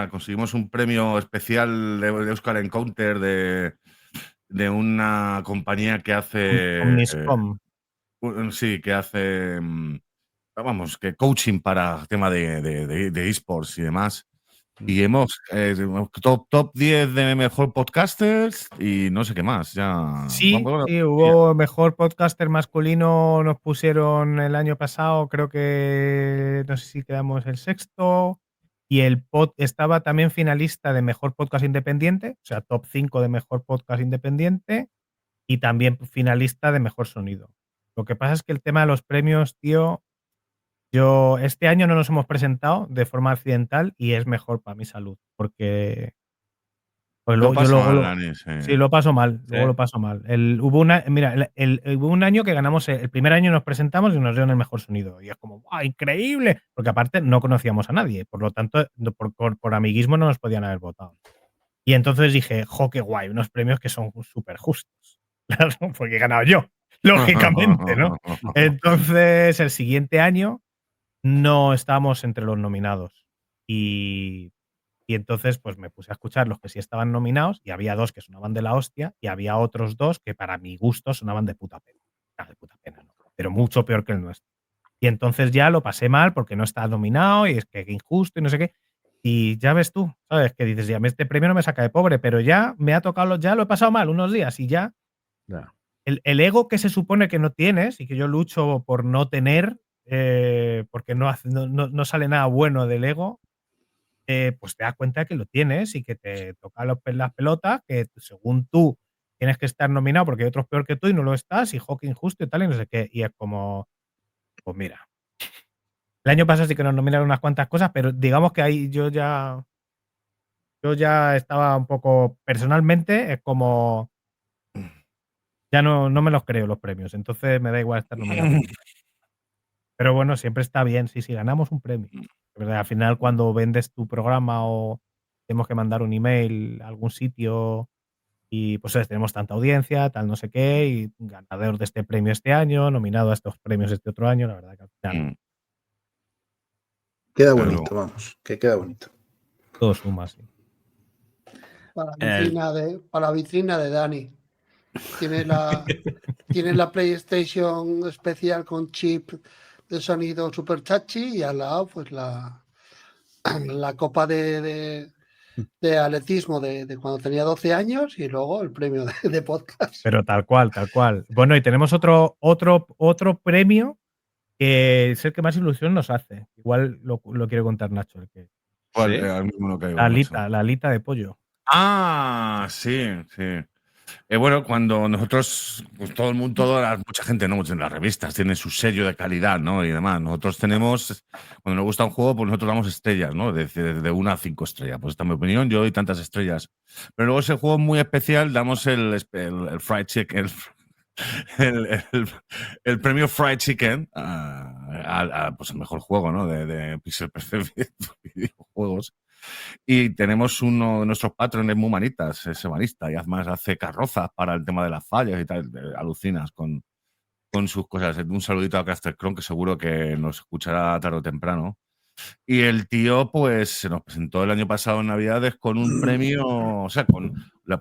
conseguimos un premio especial de Euskal Encounter de una compañía que hace. Omniscom. Sí, que hace. Vamos, que coaching para tema de esports y demás. Y hemos top 10 de mejor podcasters y no sé qué más. Ya. Sí, hubo mejor podcaster masculino, nos pusieron el año pasado, creo que no sé si quedamos el 6º. Y estaba también finalista de mejor podcast independiente, o sea, top 5 de mejor podcast independiente, y también finalista de mejor sonido. Lo que pasa es que el tema de los premios, tío, este año no nos hemos presentado de forma accidental y es mejor para mi salud, porque pues Lo yo paso luego mal, Dani, sí. sí, lo paso mal, Sí. luego lo paso mal. Hubo un año que ganamos, el primer año nos presentamos y nos dieron el mejor sonido. Y es como, ¡wow! ¡Increíble! Porque aparte no conocíamos a nadie, por lo tanto, por amiguismo no nos podían haber votado. Y entonces dije, ¡jo, qué guay! Unos premios que son súper justos. Claro, porque he ganado yo, lógicamente, ¿no? Entonces, el siguiente año no estábamos entre los nominados. Y entonces, pues me puse a escuchar los que sí estaban nominados y había 2 que sonaban de la hostia y había otros 2 que para mi gusto sonaban de puta pena. De puta pena, no, pero mucho peor que el nuestro. Y entonces ya lo pasé mal porque no estaba nominado y es que injusto y no sé qué. Y ya ves tú, ¿sabes? Que dices, ya este premio no me saca de pobre, pero ya me ha tocado, ya lo he pasado mal unos días y ya. Ya. El ego que se supone que no tienes y que yo lucho por no tener, porque no sale nada bueno del ego, pues te das cuenta que lo tienes y que te toca las pelotas, que según tú tienes que estar nominado porque hay otros peor que tú y no lo estás, y hockey injusto y tal, y no sé qué. Y es como, pues mira. El año pasado sí que nos nominaron unas cuantas cosas, pero digamos que ahí yo ya estaba un poco, personalmente, es como, ya no me los creo los premios, entonces me da igual estar nominado. Pero bueno, siempre está bien, sí, ganamos un premio. Al final, cuando vendes tu programa o tenemos que mandar un email a algún sitio y pues tenemos tanta audiencia, tal no sé qué, y ganador de este premio este año, nominado a estos premios este otro año, la verdad que al final Queda bonito, vamos, que queda bonito. todo suma, sí. Para la vitrina de Dani. Tiene la PlayStation especial con chip de sonido super chachi y al lado pues la copa de atletismo de cuando tenía 12 años y luego el premio de podcast. Pero tal cual, tal cual. Bueno, y tenemos otro premio que es el que más ilusión nos hace. Igual lo quiere contar Nacho. ¿Cuál? ¿Sí? Al mismo no caigo, La alita de pollo. Ah, sí. Bueno, cuando nosotros, pues todo el mundo, mucha gente, ¿no? En las revistas tienen su sello de calidad, ¿no? Y demás. Nosotros tenemos, cuando nos gusta un juego, pues nosotros damos estrellas, ¿no? De 1 a 5 estrellas. Pues esta es mi opinión, yo doy tantas estrellas. Pero luego ese juego muy especial, damos el fried chicken, el premio Fried Chicken pues el mejor juego, ¿no? De Pixel Perfect videojuegos. Y tenemos uno de nuestros patrones muy manitas, es ebanista, y además hace carrozas para el tema de las fallas y tal. Alucinas con sus cosas. Un saludito a Caster Cron, que seguro que nos escuchará tarde o temprano. Y el tío, pues, se nos presentó el año pasado en Navidades con un premio, o sea, con la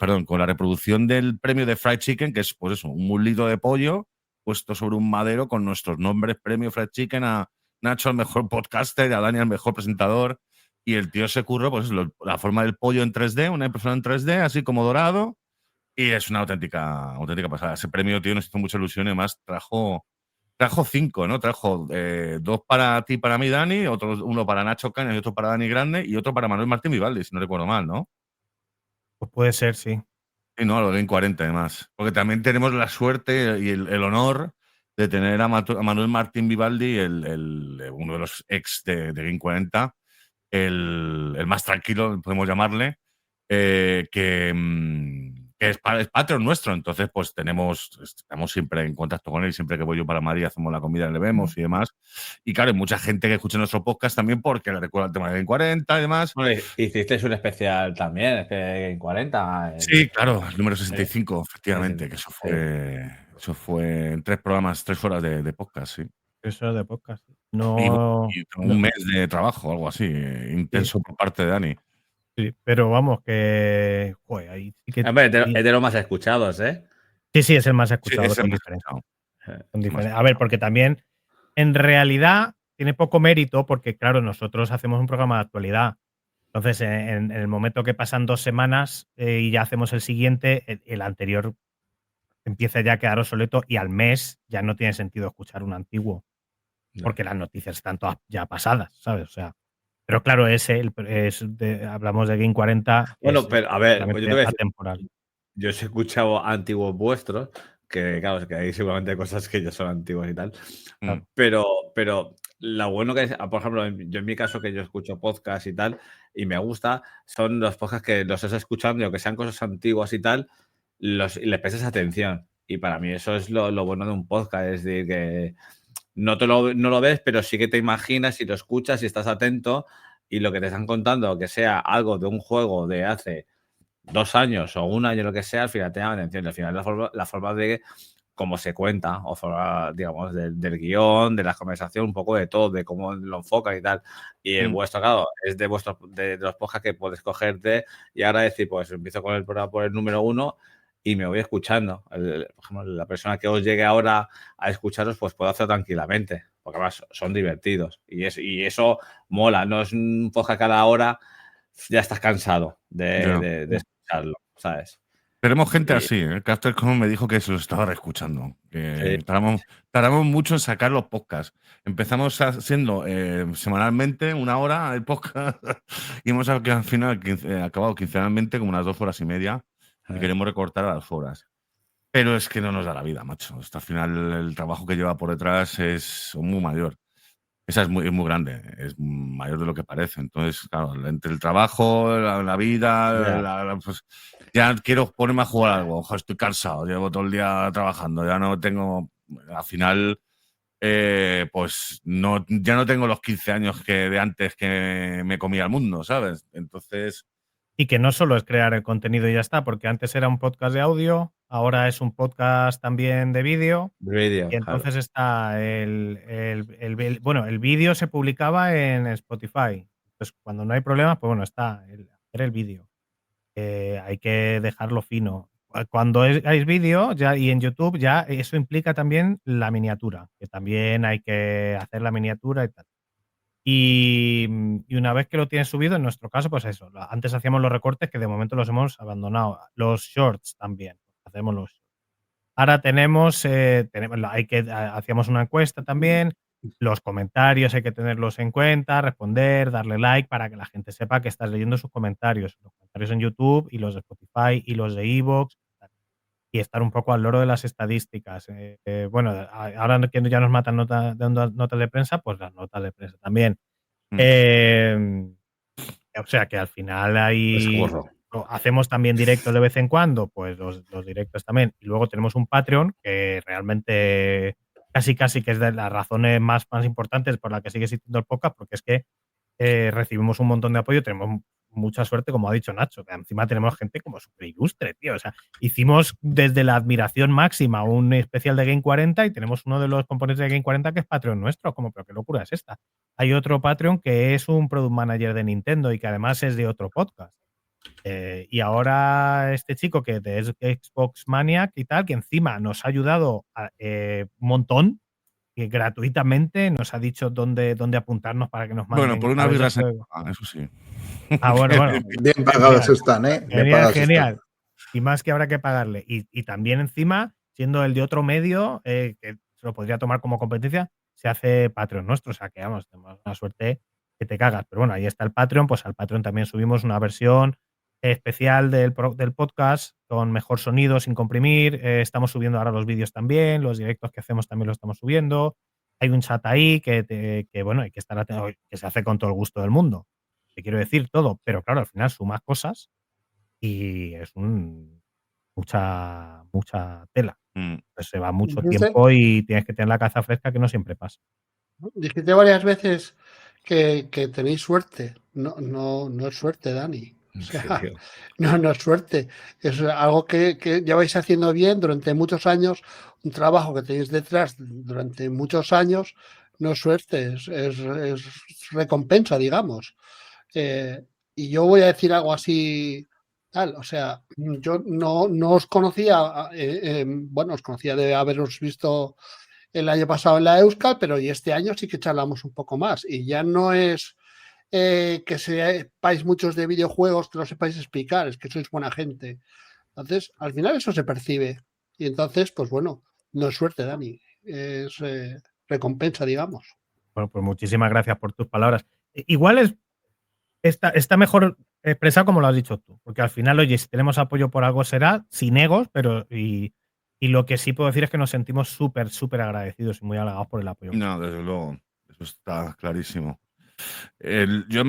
reproducción del premio de Fried Chicken, que es, pues eso, un mulito de pollo puesto sobre un madero con nuestros nombres, premio Fried Chicken, a Nacho, al mejor podcaster, a Dani, al mejor presentador. Y el tío se curró, pues, la forma del pollo en 3D, una impresora en 3D, así como dorado. Y es una auténtica pasada. Ese premio, tío, nos hizo mucha ilusión y además trajo 5, ¿no? Trajo 2 para ti, para mí, Dani, uno para Nacho Cañas y otro para Dani Grande y otro para Manuel Martín Vivaldi, si no recuerdo mal, ¿no? Pues puede ser, sí. Sí, no, lo de Game 40 además. Porque también tenemos la suerte y el honor de tener a Manuel Martín Vivaldi, uno de los ex de Game 40, el más tranquilo, podemos llamarle, que es Patreon nuestro. Entonces, pues estamos siempre en contacto con él. Siempre que voy yo para Madrid hacemos la comida, le vemos y demás. Y claro, hay mucha gente que escucha nuestro podcast también porque le recuerda el tema de Game 40 y demás. Bueno, hicisteis un especial también, en 40. Sí, claro, el número 65, efectivamente, que eso fue en 3 programas, 3 horas de podcast, sí. Eso es de podcast. Y No. un mes de trabajo, algo así, intenso por parte de Dani. Sí, pero vamos, que. Joder, ahí sí que. Hombre, es de los más escuchados, ¿eh? Sí, es el más Sí, escuchado, es el con más diferencia. escuchado. Con diferencia. A ver, porque también, en realidad, tiene poco mérito, porque, claro, nosotros hacemos un programa de actualidad. Entonces, en el momento que pasan 2 semanas y ya hacemos el siguiente, el anterior empieza ya a quedar obsoleto y al mes ya no tiene sentido escuchar un antiguo. Porque las noticias están todas ya pasadas, ¿sabes? O sea, pero claro, hablamos de Game 40. Bueno, pero a ver, pues yo te voy a decir, atemporal. yo os he escuchado antiguos vuestros, que claro, es que hay seguramente cosas que ya son antiguas y tal. Pero lo bueno que es, por ejemplo, yo en mi caso, que yo escucho podcast y tal, y me gusta, son los podcasts que los estás escuchando y aunque sean cosas antiguas y tal, y les prestas atención. Y para mí eso es lo bueno de un podcast, es decir, que no lo ves, pero sí que te imaginas y lo escuchas y estás atento y lo que te están contando, que sea algo de un juego de hace 2 años o 1 año, lo que sea, al final te llama la atención. Al final la forma de cómo se cuenta, o forma, digamos, del guión, de la conversación, un poco de todo, de cómo lo enfocan y tal. Y el vuestro, claro, es de los podcasts que puedes cogerte y ahora decir, pues empiezo con el programa por el número 1 y me voy escuchando. Por ejemplo, la persona que os llegue ahora a escucharos, pues puedo hacerlo tranquilamente, porque además son divertidos. Y eso mola, no es un podcast cada hora, ya estás cansado de escucharlo, ¿sabes? Tenemos gente así, ¿eh? Caster Con me dijo que se los estaba reescuchando. Que tardamos mucho en sacar los podcasts. Empezamos haciendo semanalmente 1 hora el podcast y hemos al final acabado quincenalmente como unas 2 horas y media y queremos recortar a las horas. Pero es que no nos da la vida, macho. Hasta al final el trabajo que lleva por detrás es muy mayor. Esa es muy grande, es mayor de lo que parece. Entonces, claro, entre el trabajo, la vida, pues ya quiero ponerme a jugar algo. Ojo, estoy cansado, llevo todo el día trabajando, ya no tengo, al final, pues ya no tengo los 15 años de antes que me comía el mundo, ¿sabes? Entonces... Y que no solo es crear el contenido y ya está, porque antes era un podcast de audio, ahora es un podcast también de vídeo. Y entonces está el vídeo se publicaba en Spotify. Entonces, cuando no hay problemas, pues bueno, está hacer el vídeo. Hay que dejarlo fino. Cuando hay vídeo ya y en YouTube, ya eso implica también la miniatura, que también hay que hacer la miniatura y tal. Y una vez que lo tienes subido, en nuestro caso, pues eso. Antes hacíamos los recortes que de momento los hemos abandonado. Los shorts también. Hacemos los shorts. Ahora hacíamos una encuesta también. Los comentarios hay que tenerlos en cuenta, responder, darle like para que la gente sepa que estás leyendo sus comentarios. Los comentarios en YouTube y los de Spotify y los de iVoox. y estar un poco al loro de las estadísticas. Bueno, ahora que ya nos matan notas de prensa, pues las notas de prensa también. O sea que al final hacemos también directos de vez en cuando, pues los directos también. Y luego tenemos un Patreon que realmente casi que es de las razones más importantes por las que sigue existiendo el podcast, porque es que recibimos un montón de apoyo, tenemos mucha suerte, como ha dicho Nacho, que encima tenemos gente como súper ilustre, tío. O sea, hicimos desde la admiración máxima un especial de Game 40 y tenemos uno de los componentes de Game 40 que es Patreon nuestro, como, pero qué locura es esta. Hay otro Patreon que es un product manager de Nintendo y que además es de otro podcast. Y ahora este chico que es Xbox Maniac y tal, que encima nos ha ayudado un montón, que gratuitamente nos ha dicho dónde apuntarnos para que nos manden. Bueno, por una birra eso sí. Bueno. Bien pagados están, ¿eh? Genial. Están. Y más que habrá que pagarle. Y también encima, siendo el de otro medio, que se lo podría tomar como competencia, se hace Patreon nuestro. O sea que, vamos, tenemos una suerte que te cagas. Pero bueno, ahí está el Patreon. Pues al Patreon también subimos una versión especial del podcast con mejor sonido, sin comprimir. Estamos subiendo ahora los vídeos también. Los directos que hacemos también los estamos subiendo. Hay un chat ahí que bueno, hay que estar atento, que se hace con todo el gusto del mundo. Te quiero decir todo, pero claro, al final sumas cosas y es mucha tela. Entonces se va mucho tiempo y tienes que tener la cabeza fresca, que no siempre pasa. Dijiste varias veces que tenéis suerte. No es suerte, Dani. O sea, no es suerte. Es algo que lleváis haciendo bien durante muchos años, un trabajo que tenéis detrás durante muchos años. No es suerte, es recompensa, digamos. Y yo voy a decir algo así, tal, o sea, yo no os conocía, bueno, os conocía de haberos visto el año pasado en la Euskal, pero y este año sí que charlamos un poco más. Y ya no es que sepáis muchos de videojuegos, que lo sepáis explicar, es que sois buena gente. Entonces, al final eso se percibe. Y entonces, pues bueno, no es suerte, Dani, es recompensa, digamos. Bueno, pues muchísimas gracias por tus palabras. Igual está mejor expresado como lo has dicho tú, porque al final, oye, si tenemos apoyo por algo será, sin egos, pero y lo que sí puedo decir es que nos sentimos súper agradecidos y muy halagados por el apoyo. No, desde luego, eso está clarísimo. Yo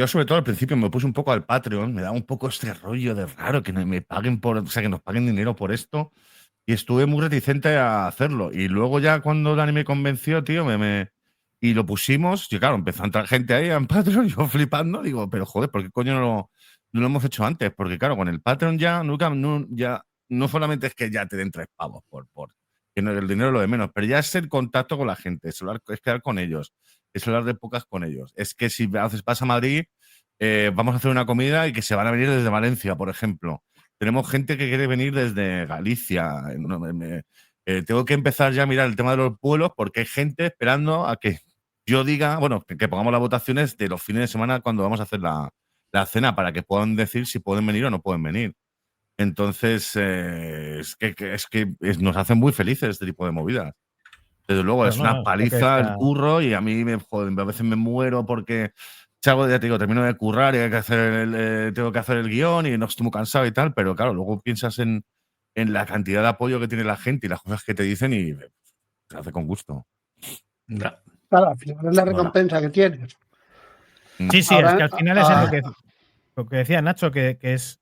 sobre todo al principio me puse un poco al Patreon, me daba un poco este rollo de raro que me paguen o sea, que nos paguen dinero por esto, y estuve muy reticente a hacerlo. Y luego ya cuando Dani me convenció, tío, y lo pusimos, y claro, empezó a entrar gente ahí en Patreon, yo flipando, digo, pero joder, ¿por qué coño no lo hemos hecho antes? Porque claro, con el Patreon ya no solamente es que ya te den 3 pavos por que el dinero es lo de menos, pero ya es el contacto con la gente, es quedar con ellos, es hablar de pocas con ellos. Es que si vas a Madrid, vamos a hacer una comida y que se van a venir desde Valencia, por ejemplo. Tenemos gente que quiere venir desde Galicia. Tengo que empezar ya a mirar el tema de los vuelos porque hay gente esperando a que yo diga, bueno, que pongamos las votaciones de los fines de semana cuando vamos a hacer la cena para que puedan decir si pueden venir o no pueden venir. Entonces, es que nos hacen muy felices este tipo de movidas. Desde luego, es una paliza el curro y a mí a veces me muero porque ya te digo, termino de currar y tengo que hacer el guión y no estoy muy cansado y tal, pero claro, luego piensas en la cantidad de apoyo que tiene la gente y las cosas que te dicen y se hace con gusto. Claro, al final es la recompensa que tienes. Sí, ahora, es que al final es lo que decía Nacho, que es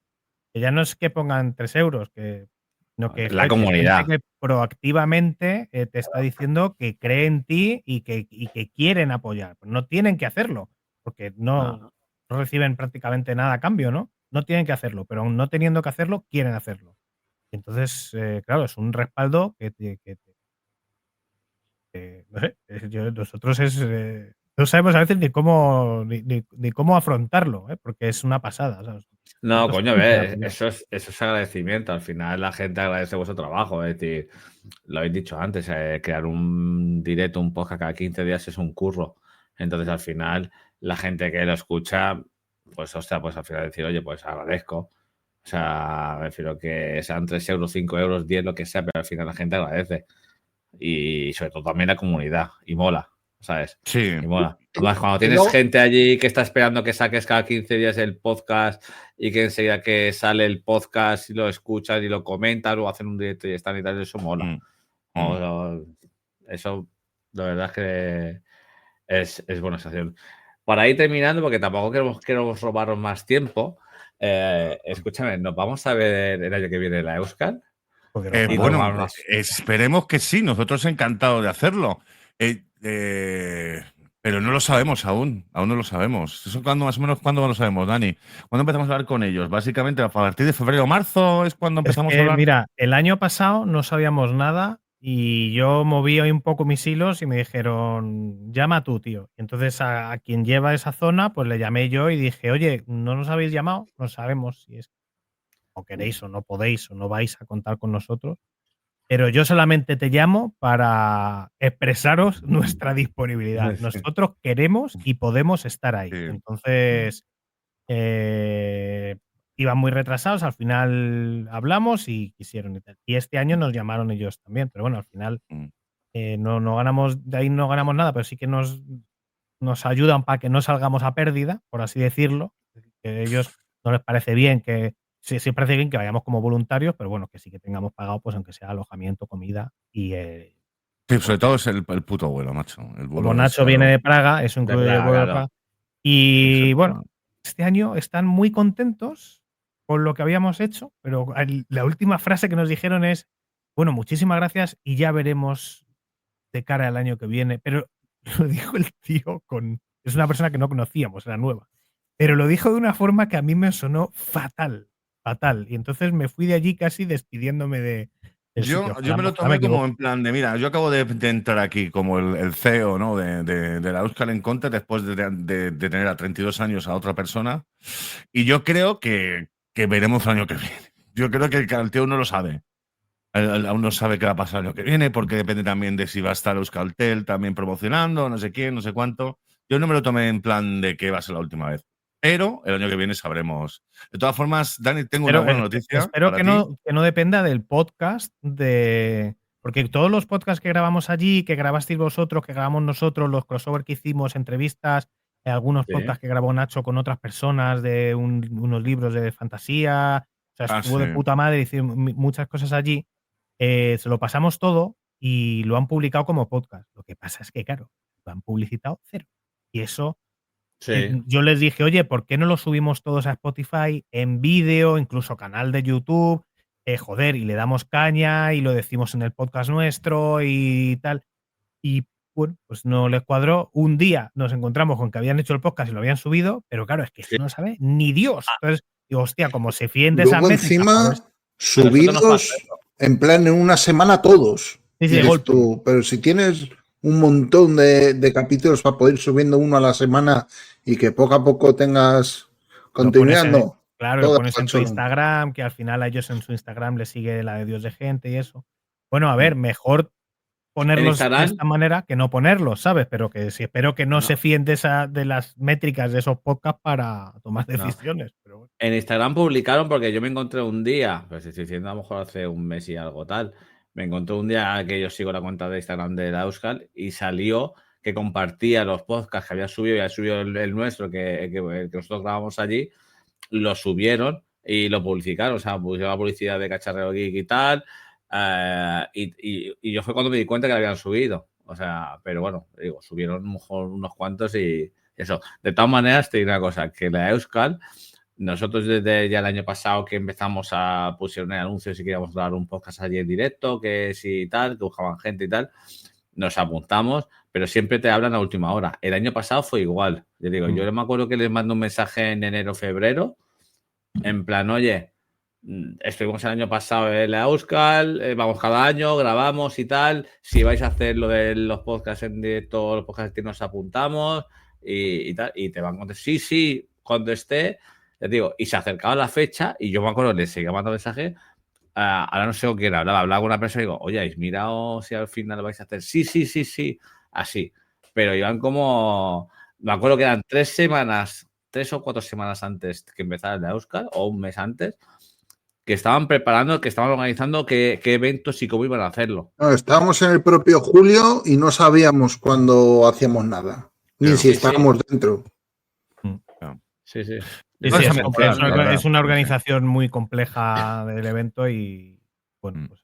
que ya no es que pongan 3 euros, sino que la comunidad que proactivamente te está diciendo que cree en ti y que quieren apoyar. No tienen que hacerlo, porque no reciben prácticamente nada a cambio, ¿no? No tienen que hacerlo, pero aún no teniendo que hacerlo, quieren hacerlo. Entonces, claro, es un respaldo que no sé, nosotros no sabemos a veces ni cómo afrontarlo, porque es una pasada, ¿sabes? No, coño, eso es agradecimiento. Al final la gente agradece vuestro trabajo. Es decir, lo habéis dicho antes, crear un directo, un podcast cada 15 días es un curro. Entonces, al final, la gente que lo escucha, pues, hostia, pues al final decir, oye, pues agradezco. O sea, me refiero que sean 3 euros, 5 euros, 10, lo que sea, pero al final la gente agradece. Y sobre todo también la comunidad. Y mola, ¿sabes? Sí. Y mola. Además, cuando tienes gente allí que está esperando que saques cada 15 días el podcast y que enseguida que sale el podcast y lo escuchan y lo comentan o hacen un directo y están y tal, eso mola. Eso, la verdad es que es buena sensación. Para ir terminando, porque tampoco queremos robaros más tiempo, escúchame, ¿nos vamos a ver el año que viene la Euskal? Bueno, esperemos que sí, nosotros encantados de hacerlo. Pero no lo sabemos aún no lo sabemos. ¿Eso más o menos cuándo lo sabemos, Dani? ¿Cuándo empezamos a hablar con ellos? Básicamente a partir de febrero o marzo es cuando empezamos a hablar. Mira, el año pasado no sabíamos nada y yo moví un poco mis hilos y me dijeron, llama tú, tío. Y entonces a quien lleva esa zona, pues le llamé yo y dije, oye, ¿no nos habéis llamado? No sabemos si es o queréis o no podéis o no vais a contar con nosotros. Pero yo solamente te llamo para expresaros nuestra disponibilidad. Nosotros queremos y podemos estar ahí. Entonces, iban muy retrasados, al final hablamos y quisieron. Y este año nos llamaron ellos también, pero bueno, al final no ganamos, de ahí no ganamos nada, pero sí que nos ayudan para que no salgamos a pérdida, por así decirlo. Que a ellos no les parece bien que sí parece bien que vayamos como voluntarios, pero bueno, que sí que tengamos pagado, pues aunque sea alojamiento, comida y sí, sobre todo es el puto vuelo, macho. Como Nacho viene de Praga, eso incluye el vuelo de Praga. Y bueno, este año están muy contentos con lo que habíamos hecho, pero la última frase que nos dijeron es, bueno, muchísimas gracias y ya veremos de cara al año que viene. Pero lo dijo el tío es una persona que no conocíamos, era nueva. Pero lo dijo de una forma que a mí me sonó fatal. Y entonces me fui de allí casi despidiéndome de yo me lo tomé como en plan de, mira, yo acabo de entrar aquí como el CEO, ¿no? de la Euskal en Conte después de tener a 32 años a otra persona y yo creo que veremos el año que viene. Yo creo que el tío no lo sabe. Aún no sabe qué va a pasar el año que viene porque depende también de si va a estar Euskaltel también promocionando, no sé quién, no sé cuánto. Yo no me lo tomé en plan de que va a ser la última vez. Pero el año que viene sabremos. De todas formas, Dani, tengo una buena noticia. Espero que no dependa del podcast porque todos los podcasts que grabamos allí, que grabasteis vosotros, que grabamos nosotros, los crossover que hicimos, entrevistas, algunos podcasts que grabó Nacho con otras personas de unos libros de fantasía. O sea, estuvo de puta madre, hicimos muchas cosas allí. Se lo pasamos todo y lo han publicado como podcast. Lo que pasa es que, claro, lo han publicitado cero. Y eso... Sí. Yo les dije, oye, ¿por qué no lo subimos todos a Spotify en vídeo, incluso canal de YouTube? Joder, y le damos caña y lo decimos en el podcast nuestro y tal. Y bueno, pues no les cuadró. Un día nos encontramos con que habían hecho el podcast y lo habían subido, pero claro, es que eso no sabe ni Dios. Entonces, digo, hostia, como se fíen de esa métrica. Encima, pues, subidos en plan en una semana todos. Sí, tú, pero si tienes un montón de capítulos para poder ir subiendo uno a la semana y que poco a poco tengas continuando. Claro, lo pones en tu Instagram, que al final a ellos en su Instagram les sigue la de Dios de gente y eso. Bueno, a ver, mejor ponerlos de esta manera que no ponerlos, ¿sabes? Pero que sí, espero que no se fíen de las métricas de esos podcasts para tomar decisiones. Pero bueno. En Instagram publicaron, porque yo me encontré un día, pues estoy diciendo a lo mejor hace un mes y algo tal, me encontré un día que yo sigo la cuenta de Instagram de la Euskal y salió que compartía los podcasts que había subido el nuestro, que nosotros grabamos allí, lo subieron y lo publicaron, o sea, pusieron la publicidad de Cacharreo Geek y tal, y yo fue cuando me di cuenta que lo habían subido, o sea, pero bueno, digo, subieron mejor unos cuantos y eso. De todas maneras, te digo una cosa, que la Euskal, nosotros desde ya el año pasado que empezamos a pusieron el anuncio si queríamos dar un podcast allí en directo, que sí tal, que buscaban gente y tal, nos apuntamos, pero siempre te hablan a última hora. El año pasado fue igual. Yo digo, yo me acuerdo que les mando un mensaje en enero, febrero, en plan, oye, estuvimos el año pasado en la Euskal, vamos cada año, grabamos y tal, si vais a hacer lo de los podcasts en directo, los podcasts que nos apuntamos y tal, y te van a contestar, sí, cuando esté, les digo, y se acercaba la fecha y yo me acuerdo, les seguía mandando mensaje. Ahora no sé con quién hablaba con una persona y digo, oye, ¿habéis mirado si al final lo vais a hacer? Sí, así. Pero iban como, me acuerdo que eran 3 o 4 semanas antes que empezara la Euskal, o un mes antes, que estaban preparando, que estaban organizando qué eventos y cómo iban a hacerlo. No, estábamos en el propio julio y no sabíamos cuándo hacíamos nada. Ni si sí, estábamos dentro. Sí, sí. Sí, No, sí, déjame entrar, es una organización muy compleja del evento y bueno, pues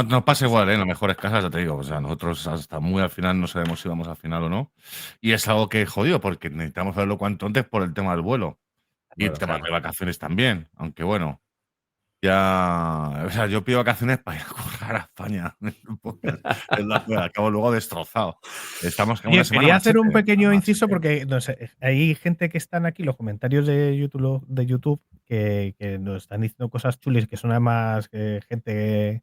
Nos pasa igual, en las mejores casas, ya te digo. O sea, nosotros hasta muy al final no sabemos si vamos al final o no. Y es algo que jodido, porque necesitamos saberlo cuanto antes por el tema del vuelo. Y el Bueno, tema claro. de vacaciones también. Aunque bueno, ya. O sea, yo pido vacaciones para ir a currar a España. Acabo luego destrozado. Estamos con Oye, una semana quería hacer un machete, pequeño además, inciso sí. porque no sé, hay gente que están aquí, los comentarios de YouTube que nos están diciendo cosas chulis, que son además gente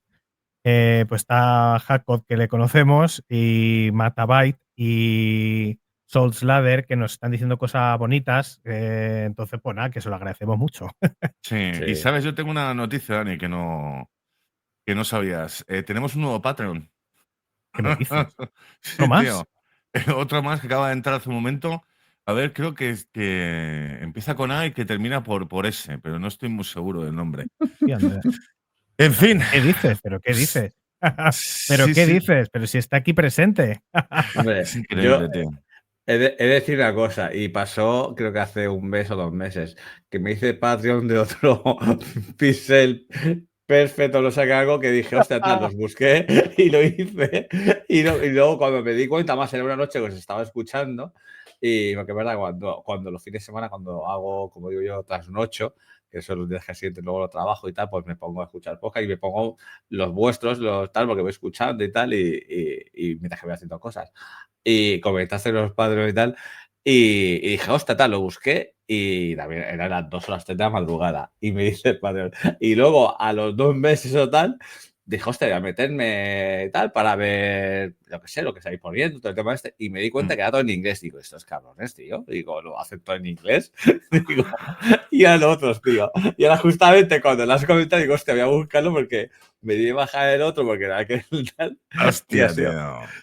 pues está Hackot, que le conocemos, y Matabyte y Soulslader, que nos están diciendo cosas bonitas. Entonces, pues nada, que se lo agradecemos mucho. Sí. Sí. Y sabes, yo tengo una noticia, Dani, que no sabías. Tenemos un nuevo Patreon. ¿Qué me dices? Sí, ¿Otro más? tío. Otro más que acaba de entrar hace un momento. A ver, creo que empieza con A y que termina por S, pero no estoy muy seguro del nombre. Sí, Andrea. En fin. ¿Qué dices? ¿Pero qué dices? ¿Pero Sí, qué sí. dices? Pero si está aquí presente. Hombre, Es increíble, tío. he de decir una cosa, y pasó creo que hace un mes o 2 meses, que me hice Patreon de otro Pixel Perfecto, lo saqué algo que dije, hostia, tal, los busqué y lo hice. Y luego cuando me di cuenta, más era una noche que os estaba escuchando, y porque es verdad, cuando los fines de semana, cuando hago, como digo yo, trasnocho, que son los días que siento luego lo trabajo y tal, pues me pongo a escuchar podcast y me pongo los vuestros, los tal, porque voy escuchando y tal, y mientras que voy haciendo cosas. Y comentaste los padres y tal, y dije, hostia, tal, lo busqué y también eran las 2 o las 3 de la madrugada. Y me dice el padre, y luego a los 2 meses o tal, dije, hostia, voy a meterme tal para ver, lo que sé, lo que estáis poniendo, todo el tema este. Y me di cuenta que era todo en inglés. Digo, estos cabrones, tío. Digo, lo hacen todo en inglés. Digo, y a los otros, tío. Y ahora justamente cuando lo has comentado, digo, hostia, voy a buscarlo porque me di de bajar el otro porque era aquel tal. Hostia, Y tío.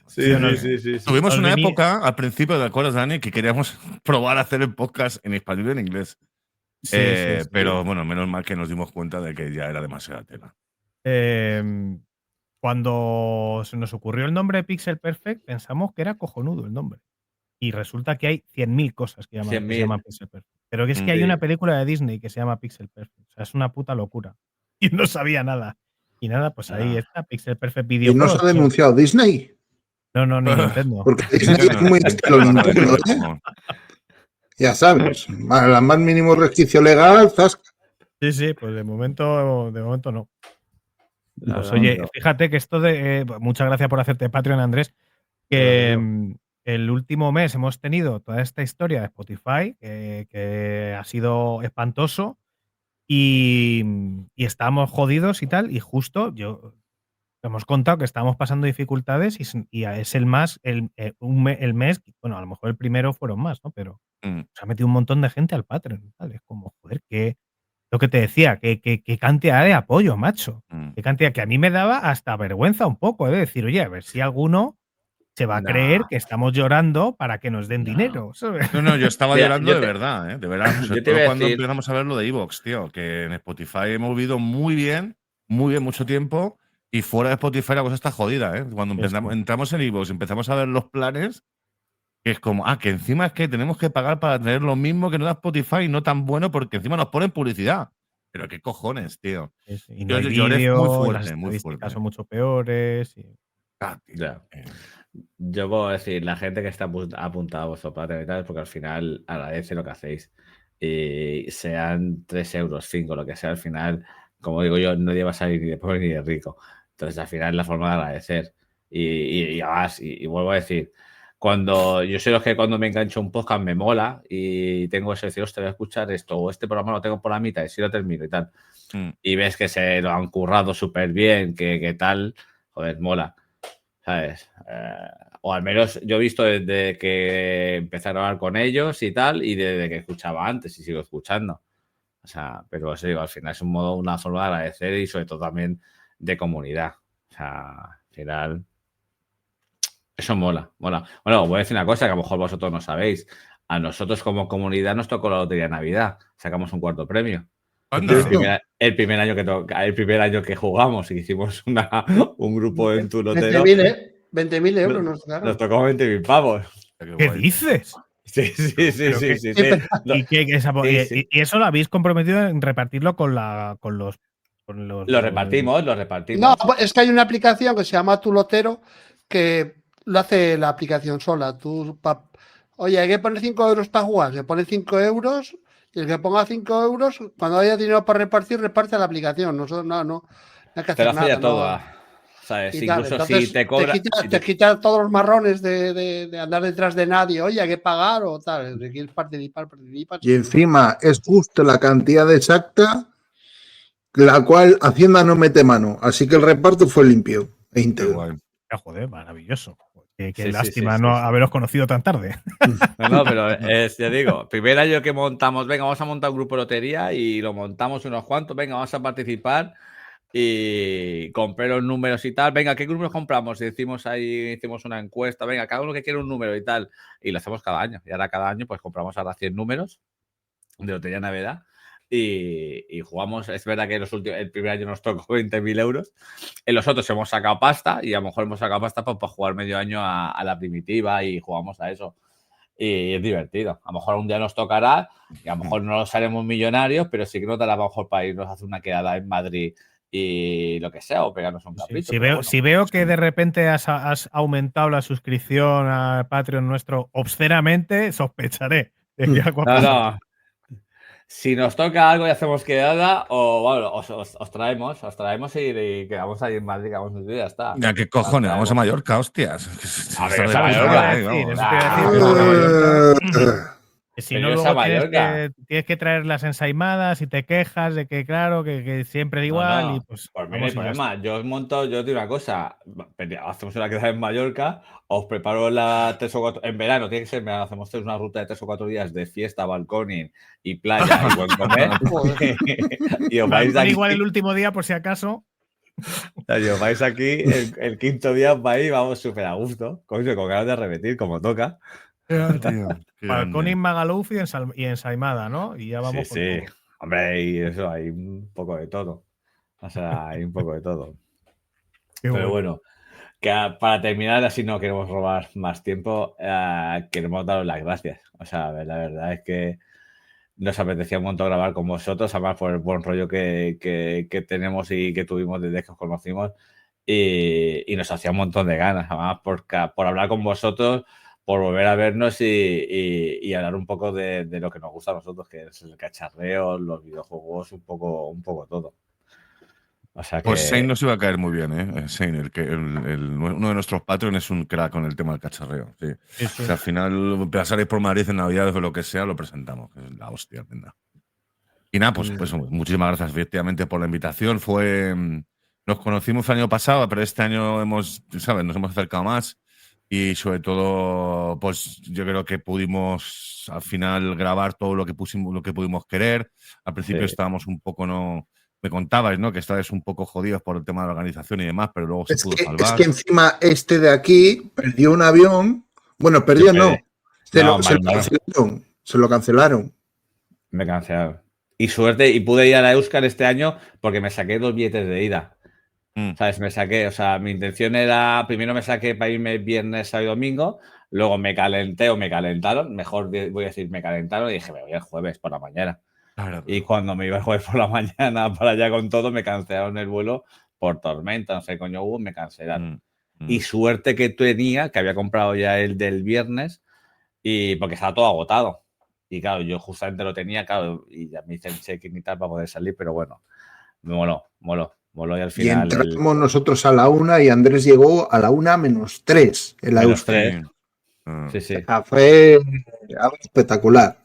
sí. Tuvimos Os una venía- época, al principio, ¿te acuerdas, Dani? Que queríamos probar a hacer el podcast en español y en inglés. Sí. Pero bueno, menos mal que nos dimos cuenta de que ya era demasiada tela. Cuando se nos ocurrió el nombre Pixel Perfect, pensamos que era cojonudo el nombre. Y resulta que hay 100.000 cosas que se 100.000. llaman Pixel Perfect. Pero que es que hay Sí. una película de Disney que se llama Pixel Perfect. O sea, es una puta locura. Y no sabía nada. Y nada, pues ahí está, Pixel Perfect ¿Y no Videojuegos. se ha denunciado Disney? No, ni Nintendo. Porque Disney es muy estilo Nintendo, ¿eh? Ya sabes, al más mínimo resquicio legal, zasca. Sí, pues de momento no. No, Pues no, oye, no. fíjate que esto de. Muchas gracias por hacerte Patreon, Andrés. Que el último mes hemos tenido toda esta historia de Spotify, que ha sido espantoso. Y estábamos jodidos y tal. Y justo hemos contado que estábamos pasando dificultades y es el mes, bueno, a lo mejor el primero fueron más, ¿no? Pero se ha metido un montón de gente al Patreon y tal. Es como, joder, lo que te decía, qué cantidad de apoyo, macho. Qué cantidad, que a mí me daba hasta vergüenza un poco, de decir, oye, a ver si alguno se va a creer que estamos llorando para que nos den dinero, ¿sabes? No, yo estaba Mira, llorando de verdad, ¿eh? De verdad. Sobre yo te iba todo a cuando decir- empezamos a ver lo de Evox, tío. Que en Spotify hemos vivido muy bien, mucho tiempo. Y fuera de Spotify la cosa está jodida, ¿eh? Cuando entramos en Evox, empezamos a ver los planes, que es como, que encima es que tenemos que pagar para tener lo mismo que nos da Spotify, no tan bueno, porque encima nos ponen publicidad. Pero qué cojones, tío. Y no hay Yo lloré vídeo, muy las fuerte, muy estadísticas fuerte. son mucho peores. Tío. Ya. Yo puedo decir, la gente que está apuntada a vuestro Patreon y tal, es porque al final agradece lo que hacéis. Y sean 3 euros, 5, lo que sea, al final, como digo yo, nadie va a salir ni de pobre ni de rico. Entonces, al final es la forma de agradecer. Y además, y vuelvo a decir, yo soy los que cuando me engancho un podcast me mola y tengo ese decir, hostia, voy a escuchar esto, o este programa lo tengo por la mitad y si lo termino y tal. Y ves que se lo han currado súper bien, que tal, joder, mola. ¿Sabes? O al menos yo he visto desde que empecé a grabar con ellos y tal, y desde que escuchaba antes y sigo escuchando. O sea, pero os digo, al final es una forma de agradecer y sobre todo también de comunidad. O sea, al final, eso mola. Bueno, voy a decir una cosa que a lo mejor vosotros no sabéis. A nosotros como comunidad nos tocó la lotería de Navidad. Sacamos un 4º premio. El primer año que jugamos y hicimos un grupo en Turotero. 20.000 euros nos Nos ganaron. tocó 20.000 pavos. ¿Qué dices? Sí. Lo- Y eso lo habéis comprometido en repartirlo con los. Lo repartimos. No, es que hay una aplicación que se llama Tu Lotero que lo hace la aplicación sola. Oye, hay que poner 5 euros para jugar. Se pone 5 euros y el que ponga 5 euros, cuando haya dinero para repartir, reparte la aplicación. Nosotros no hay que Te lo hacer hace ya nada. todo. No. ¿Sabes? Y tal. Incluso Entonces, si te cobra. te quita todos los marrones de andar detrás de nadie. Oye, hay que pagar o tal. Si quieres participar. Y encima es justo la cantidad exacta la cual Hacienda no mete mano. Así que el reparto fue limpio e Qué íntegro. guay. Joder, maravilloso. Qué Sí, lástima sí. no haberos conocido tan tarde. No, pero ya digo, primer año que montamos, venga, vamos a montar un grupo de lotería y lo montamos unos cuantos, venga, vamos a participar y compré los números y tal, venga, ¿qué números compramos? Y decimos ahí, hicimos una encuesta, venga, cada uno que quiere un número y tal, y lo hacemos cada año. Y ahora cada año pues compramos ahora 100 números de Lotería Navidad y jugamos. Es verdad que el primer año nos tocó 20.000 euros. En los otros hemos sacado pasta y a lo mejor hemos sacado pasta para jugar medio año a la primitiva y jugamos a eso. Y es divertido. A lo mejor un día nos tocará y a lo mejor no nos haremos millonarios, pero sí que nos dará a lo mejor para irnos a hacer una quedada en Madrid y lo que sea, o pegarnos un capricho. Si veo que de repente has aumentado la suscripción a Patreon nuestro obscenamente, sospecharé de que algo ha pasado. No. Si nos toca algo y hacemos quedada, o bueno, os traemos y quedamos ahí en Madrid, quedamos un día y ya está. Ya, ¿qué cojones? Vamos a Mallorca, hostias. A ver, Está de esa puta Mallorca. madre, vamos. Eso te iba a decir. Si Pero no, esa luego Mallorca. tienes que traer las ensaimadas y te quejas de que, claro, que siempre igual. No. Y pues, Por mí no hay vamos y ya está. problema. Yo digo una cosa. Hacemos una quedada en Mallorca, os preparo la 3 o 4. En verano, tiene que ser en verano. Hacemos una ruta de 3 o 4 días de fiesta, balconing y playa y buen comer. Y os vais de aquí. Igual el último día, por si acaso. Y os vais aquí, el quinto día os vais, vamos súper a gusto. Con ganas de repetir, como toca. Balconing, Magaluf y ensaimada, ¿no? Y ya vamos. Sí. Hombre, y eso, hay un poco de todo. O sea, hay un poco de todo. Pero bueno, que para terminar, así no queremos robar más tiempo, queremos daros las gracias. O sea, la verdad es que nos apetecía un montón grabar con vosotros, además por el buen rollo que tenemos y que tuvimos desde que os conocimos. Y nos hacía un montón de ganas, además, por hablar con vosotros, por volver a vernos y hablar un poco de lo que nos gusta a nosotros, que es el cacharreo, los videojuegos, un poco todo. O sea que... Pues Shane nos iba a caer muy bien, ¿eh? Shane, uno de nuestros patrones es un crack con el tema del cacharreo. Sí. O sea, al final, pasaréis por Madrid en Navidades o lo que sea, lo presentamos. Es la hostia, venga. Y nada, pues muchísimas gracias efectivamente por la invitación. Nos conocimos el año pasado, pero este año nos hemos acercado más. Y sobre todo, pues yo creo que pudimos al final grabar todo lo que pudimos querer. Al principio estábamos un poco, me contabais, ¿no? Que estabais un poco jodidos por el tema de la organización y demás, pero luego se pudo salvar. Es que encima de aquí perdió un avión. Bueno, perdió no. Se lo cancelaron. Me cancelaron. Y suerte, y pude ir a la Euskal este año porque me saqué 2 billetes de ida. ¿Sabes? Me saqué, o sea, mi intención era, primero me saqué para irme viernes, sábado y domingo, luego me calenté o me calentaron, mejor voy a decir me calentaron y dije, me voy el jueves por la mañana. Claro. Y cuando me iba el jueves por la mañana para allá con todo, me cancelaron el vuelo por tormenta, no sé qué coño hubo, me cancelaron. Y suerte que tenía, que había comprado ya el del viernes, y porque estaba todo agotado. Y claro, yo justamente lo tenía, claro, y ya me hice el check-in y tal para poder salir, pero bueno, me moló y al final... Y entramos nosotros a la 1 y Andrés llegó a la 1:03 en la Euskal. Sí. O sea, fue algo espectacular.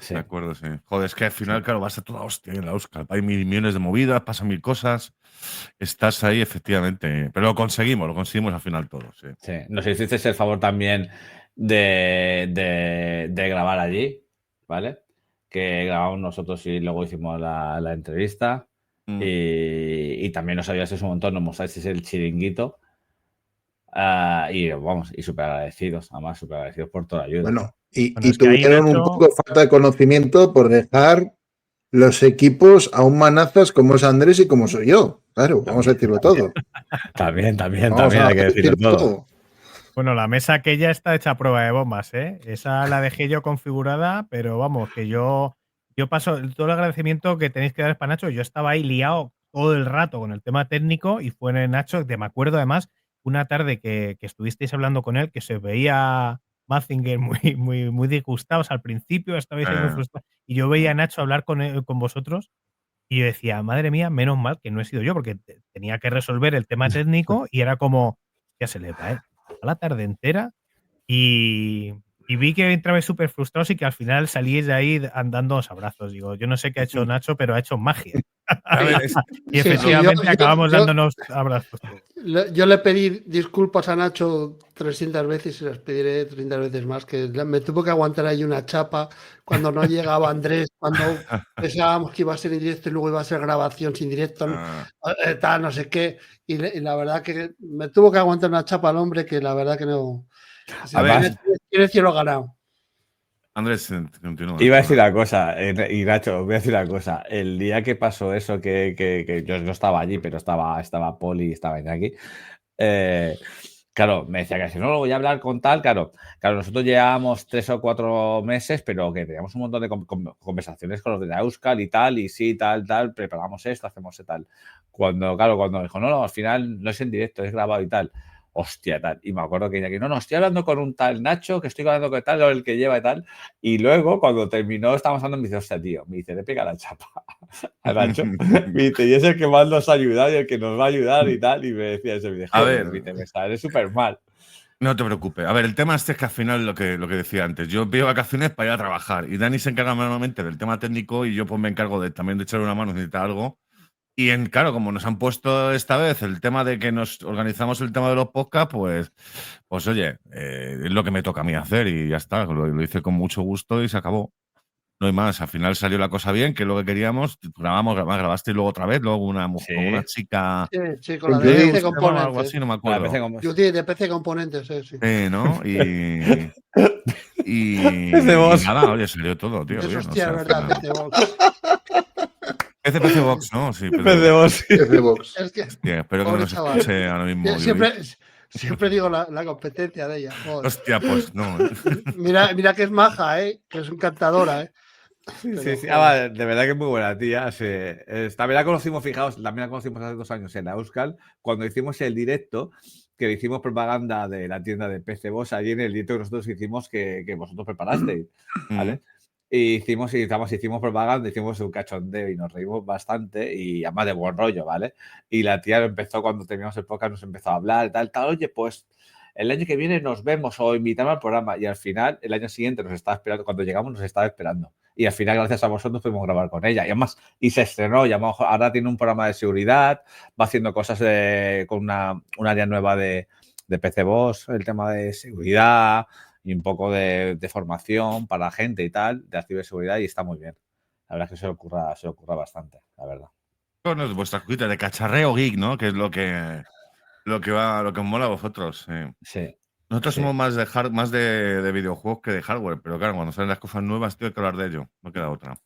Sí. De acuerdo, sí. Joder, es que al final, claro, vas a toda hostia en la Euskal. Hay millones de movidas, pasan 1000 cosas. Estás ahí, efectivamente. Pero lo conseguimos al final todo. Sí. Nos hicisteis el favor también de grabar allí, ¿vale? Que grabamos nosotros y luego hicimos la entrevista. Y también nos ayudasteis un montón, nos mostrasteis el chiringuito. Y súper agradecidos, además, súper agradecidos por toda la ayuda. Bueno, y tuvieron un poco falta de conocimiento por dejar los equipos a un manazas como es Andrés y como soy yo. Claro, vamos a decirlo todo. También hay que decirlo todo. Bueno, la mesa aquella está hecha a prueba de bombas, ¿eh? Esa la dejé yo configurada, pero vamos, que yo paso todo el agradecimiento que tenéis que dar para Nacho. Yo estaba ahí liado todo el rato con el tema técnico y fue en Nacho, me acuerdo además, una tarde que estuvisteis hablando con él, que se veía Mazinger muy disgustados al principio, estabais ahí muy frustrados, y yo veía a Nacho hablar con vosotros y yo decía, madre mía, menos mal que no he sido yo, porque tenía que resolver el tema técnico y era como, ya se le va, la tarde entera y vi que entrabais súper frustrados y que al final salíais de ahí dándoos abrazos. Digo, yo no sé qué ha hecho Nacho, pero ha hecho magia. A ver, Y efectivamente yo- acabamos yo- dándonos abrazos todos. Yo le pedí disculpas a Nacho 300 veces y las pediré 300 veces más, que me tuvo que aguantar ahí una chapa cuando no llegaba Andrés, cuando pensábamos que iba a ser en directo y luego iba a ser grabación sin directo, tal, no sé qué. Y la verdad que me tuvo que aguantar una chapa al hombre que la verdad que no. A ver. Tiene cielo ganado. Andrés, continúa. Iba a decir una cosa, y Nacho, voy a decir una cosa. El día que pasó eso, que yo no estaba allí, pero estaba Poli, estaba Iñaki. Claro, me decía que si no lo voy a hablar con tal, claro, nosotros llevábamos 3 o 4 meses, pero que teníamos un montón de conversaciones con los de la Euskal y tal, y sí, tal, preparamos esto, hacemos tal. Cuando dijo, no, al final no es en directo, es grabado y tal. Hostia, tal. Y me acuerdo que Iñaki, no, estoy hablando con un tal Nacho, que estoy hablando con tal, o el que lleva y tal. Y luego, cuando terminó, estábamos hablando, me dice, hostia, tío, me dice, le pega la chapa a Nacho. Me dice, y es el que más nos ha ayudado y el que nos va a ayudar y tal. Y me decía eso, me dice, A ver. me sale súper mal. No te preocupes. A ver, el tema es que al final lo que decía antes, yo pido vacaciones para ir a trabajar y Dani se encarga normalmente del tema técnico y yo pues me encargo también de echar una mano si necesita algo. Y claro, como nos han puesto esta vez el tema de que nos organizamos el tema de los podcasts, pues oye, es lo que me toca a mí hacer y ya está. Lo hice con mucho gusto y se acabó. No hay más. Al final salió la cosa bien, que es lo que queríamos. Grabaste luego otra vez, luego una chica. Sí, con la de PC Componentes. Algo así, no me acuerdo. De PC Componentes, sí. ¿No? Y nada, oye, salió todo, tío. Eso hostia, es verdad, PC Box. PC Box, ¿no? Sí, PC Box. Es que, hostia, espero que no nos escuche ahora mismo. Siempre digo la competencia de ella. Joder. Hostia, pues no. Mira que es maja, que es encantadora. Sí. De verdad que es muy buena tía. También la conocimos, fijaos, también la conocimos hace 2 años en la Euskal, cuando hicimos el directo, que le hicimos propaganda de la tienda de PC Box, allí en el directo que nosotros hicimos, que vosotros preparasteis, ¿vale? Y hicimos propaganda, hicimos un cachondeo y nos reímos bastante y además de buen rollo, ¿vale? Y la tía empezó, cuando terminamos el podcast, nos empezó a hablar, tal, oye, pues el año que viene nos vemos o invitamos al programa. Y al final, el año siguiente nos estaba esperando, cuando llegamos nos estaba esperando. Y al final, gracias a vosotros, pudimos grabar con ella. Y además, se estrenó, y ahora tiene un programa de seguridad, va haciendo cosas con un área nueva de PC Box, el tema de seguridad y un poco de formación para la gente y tal, de ciberseguridad, y está muy bien. La verdad es que se le ocurra bastante, la verdad. Bueno, es vuestra cosita de cacharreo geek, ¿no? Que es lo que os mola a vosotros. Sí. Nosotros somos más de videojuegos que de hardware, pero claro, cuando salen las cosas nuevas, tío, hay que hablar de ello. No queda otra.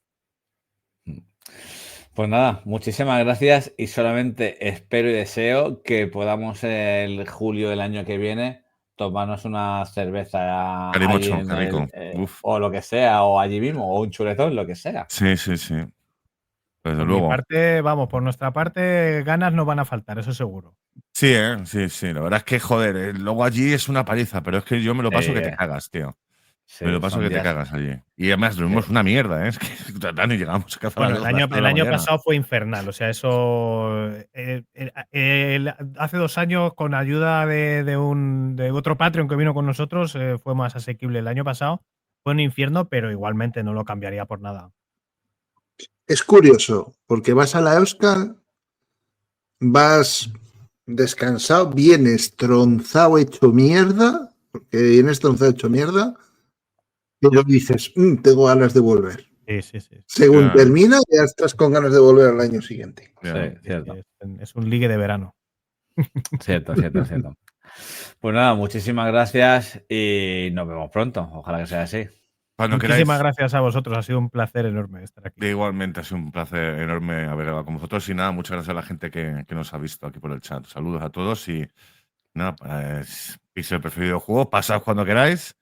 Pues nada, muchísimas gracias y solamente espero y deseo que podamos el julio del año que viene tomarnos una cerveza Qué rico. o lo que sea, o allí mismo, o un chuletón, lo que sea. Sí. Desde luego. Por nuestra parte, ganas no van a faltar, eso seguro. Sí, sí. La verdad es que, joder, luego allí es una paliza, pero es que yo me lo paso que te cagas, tío. Sí, me lo paso que te cagas allí. Y además dormimos una mierda, Es que tratando y llegamos a casa. Bueno, el año pasado fue infernal, o sea, eso hace 2 años, con ayuda de otro Patreon que vino con nosotros, fue más asequible. El año pasado fue un infierno, pero igualmente no lo cambiaría por nada. Es curioso, porque vas a la Euskal, vas descansado, vienes tronzado hecho mierda, porque vienes tronzado hecho mierda, pero dices, tengo ganas de volver. Sí. Según termina, ya estás con ganas de volver al año siguiente. Sí, cierto. Es un ligue de verano. Cierto. Pues nada, muchísimas gracias y nos vemos pronto. Ojalá que sea así. Muchísimas gracias a vosotros, ha sido un placer enorme estar aquí. Igualmente, ha sido un placer enorme haber grabado con vosotros y nada, muchas gracias a la gente que nos ha visto aquí por el chat. Saludos a todos y nada, Pixel Preferido Juego, pasad cuando queráis.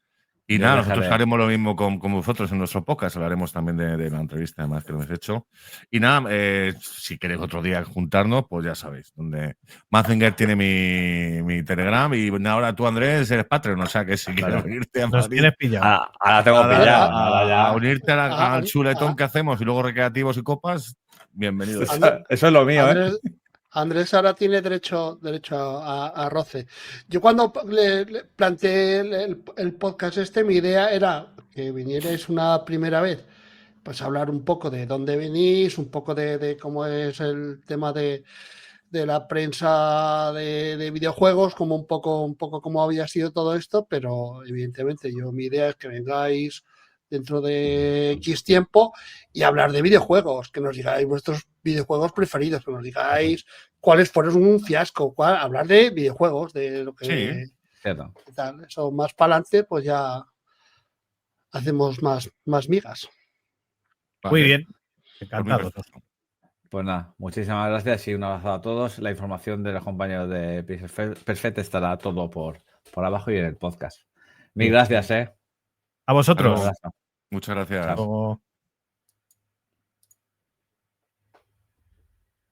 Y Yo nada, dejaré. nosotros haremos lo mismo con vosotros en nuestro podcast. Hablaremos también de la entrevista, además, que lo hemos hecho. Y nada, si queréis otro día juntarnos, pues ya sabéis. Donde Mazinger tiene mi Telegram. Y ahora tú, Andrés, eres Patreon. O sea que si quieres unirte a Nos Madrid, tienes pillado. Ahora tengo pillado. Ahora a ya. unirte Ah, al chuletón que hacemos y luego recreativos y copas, bienvenido. Eso es lo mío, ¿eh? Andrés ahora tiene derecho a roce. Yo cuando le planteé el podcast mi idea era que vinierais una primera vez, pues hablar un poco de dónde venís, un poco de cómo es el tema de la prensa de videojuegos, como un poco cómo había sido todo esto, pero evidentemente mi idea es que vengáis dentro de X tiempo y hablar de videojuegos, que nos digáis vuestros videojuegos preferidos, que nos digáis cuáles fueron un fiasco, hablar de videojuegos, de lo que Sí. Cierto. tal. Eso más para adelante, pues ya hacemos más migas. Muy Vale. bien. Por mí, Encantados. perfecto. Pues nada, muchísimas gracias y un abrazo a todos. La información de los compañeros de Pixel Perfect estará todo por abajo y en el podcast. Mil Bien. gracias, ¿eh? A vosotros. Un abrazo. Muchas gracias. Hasta luego.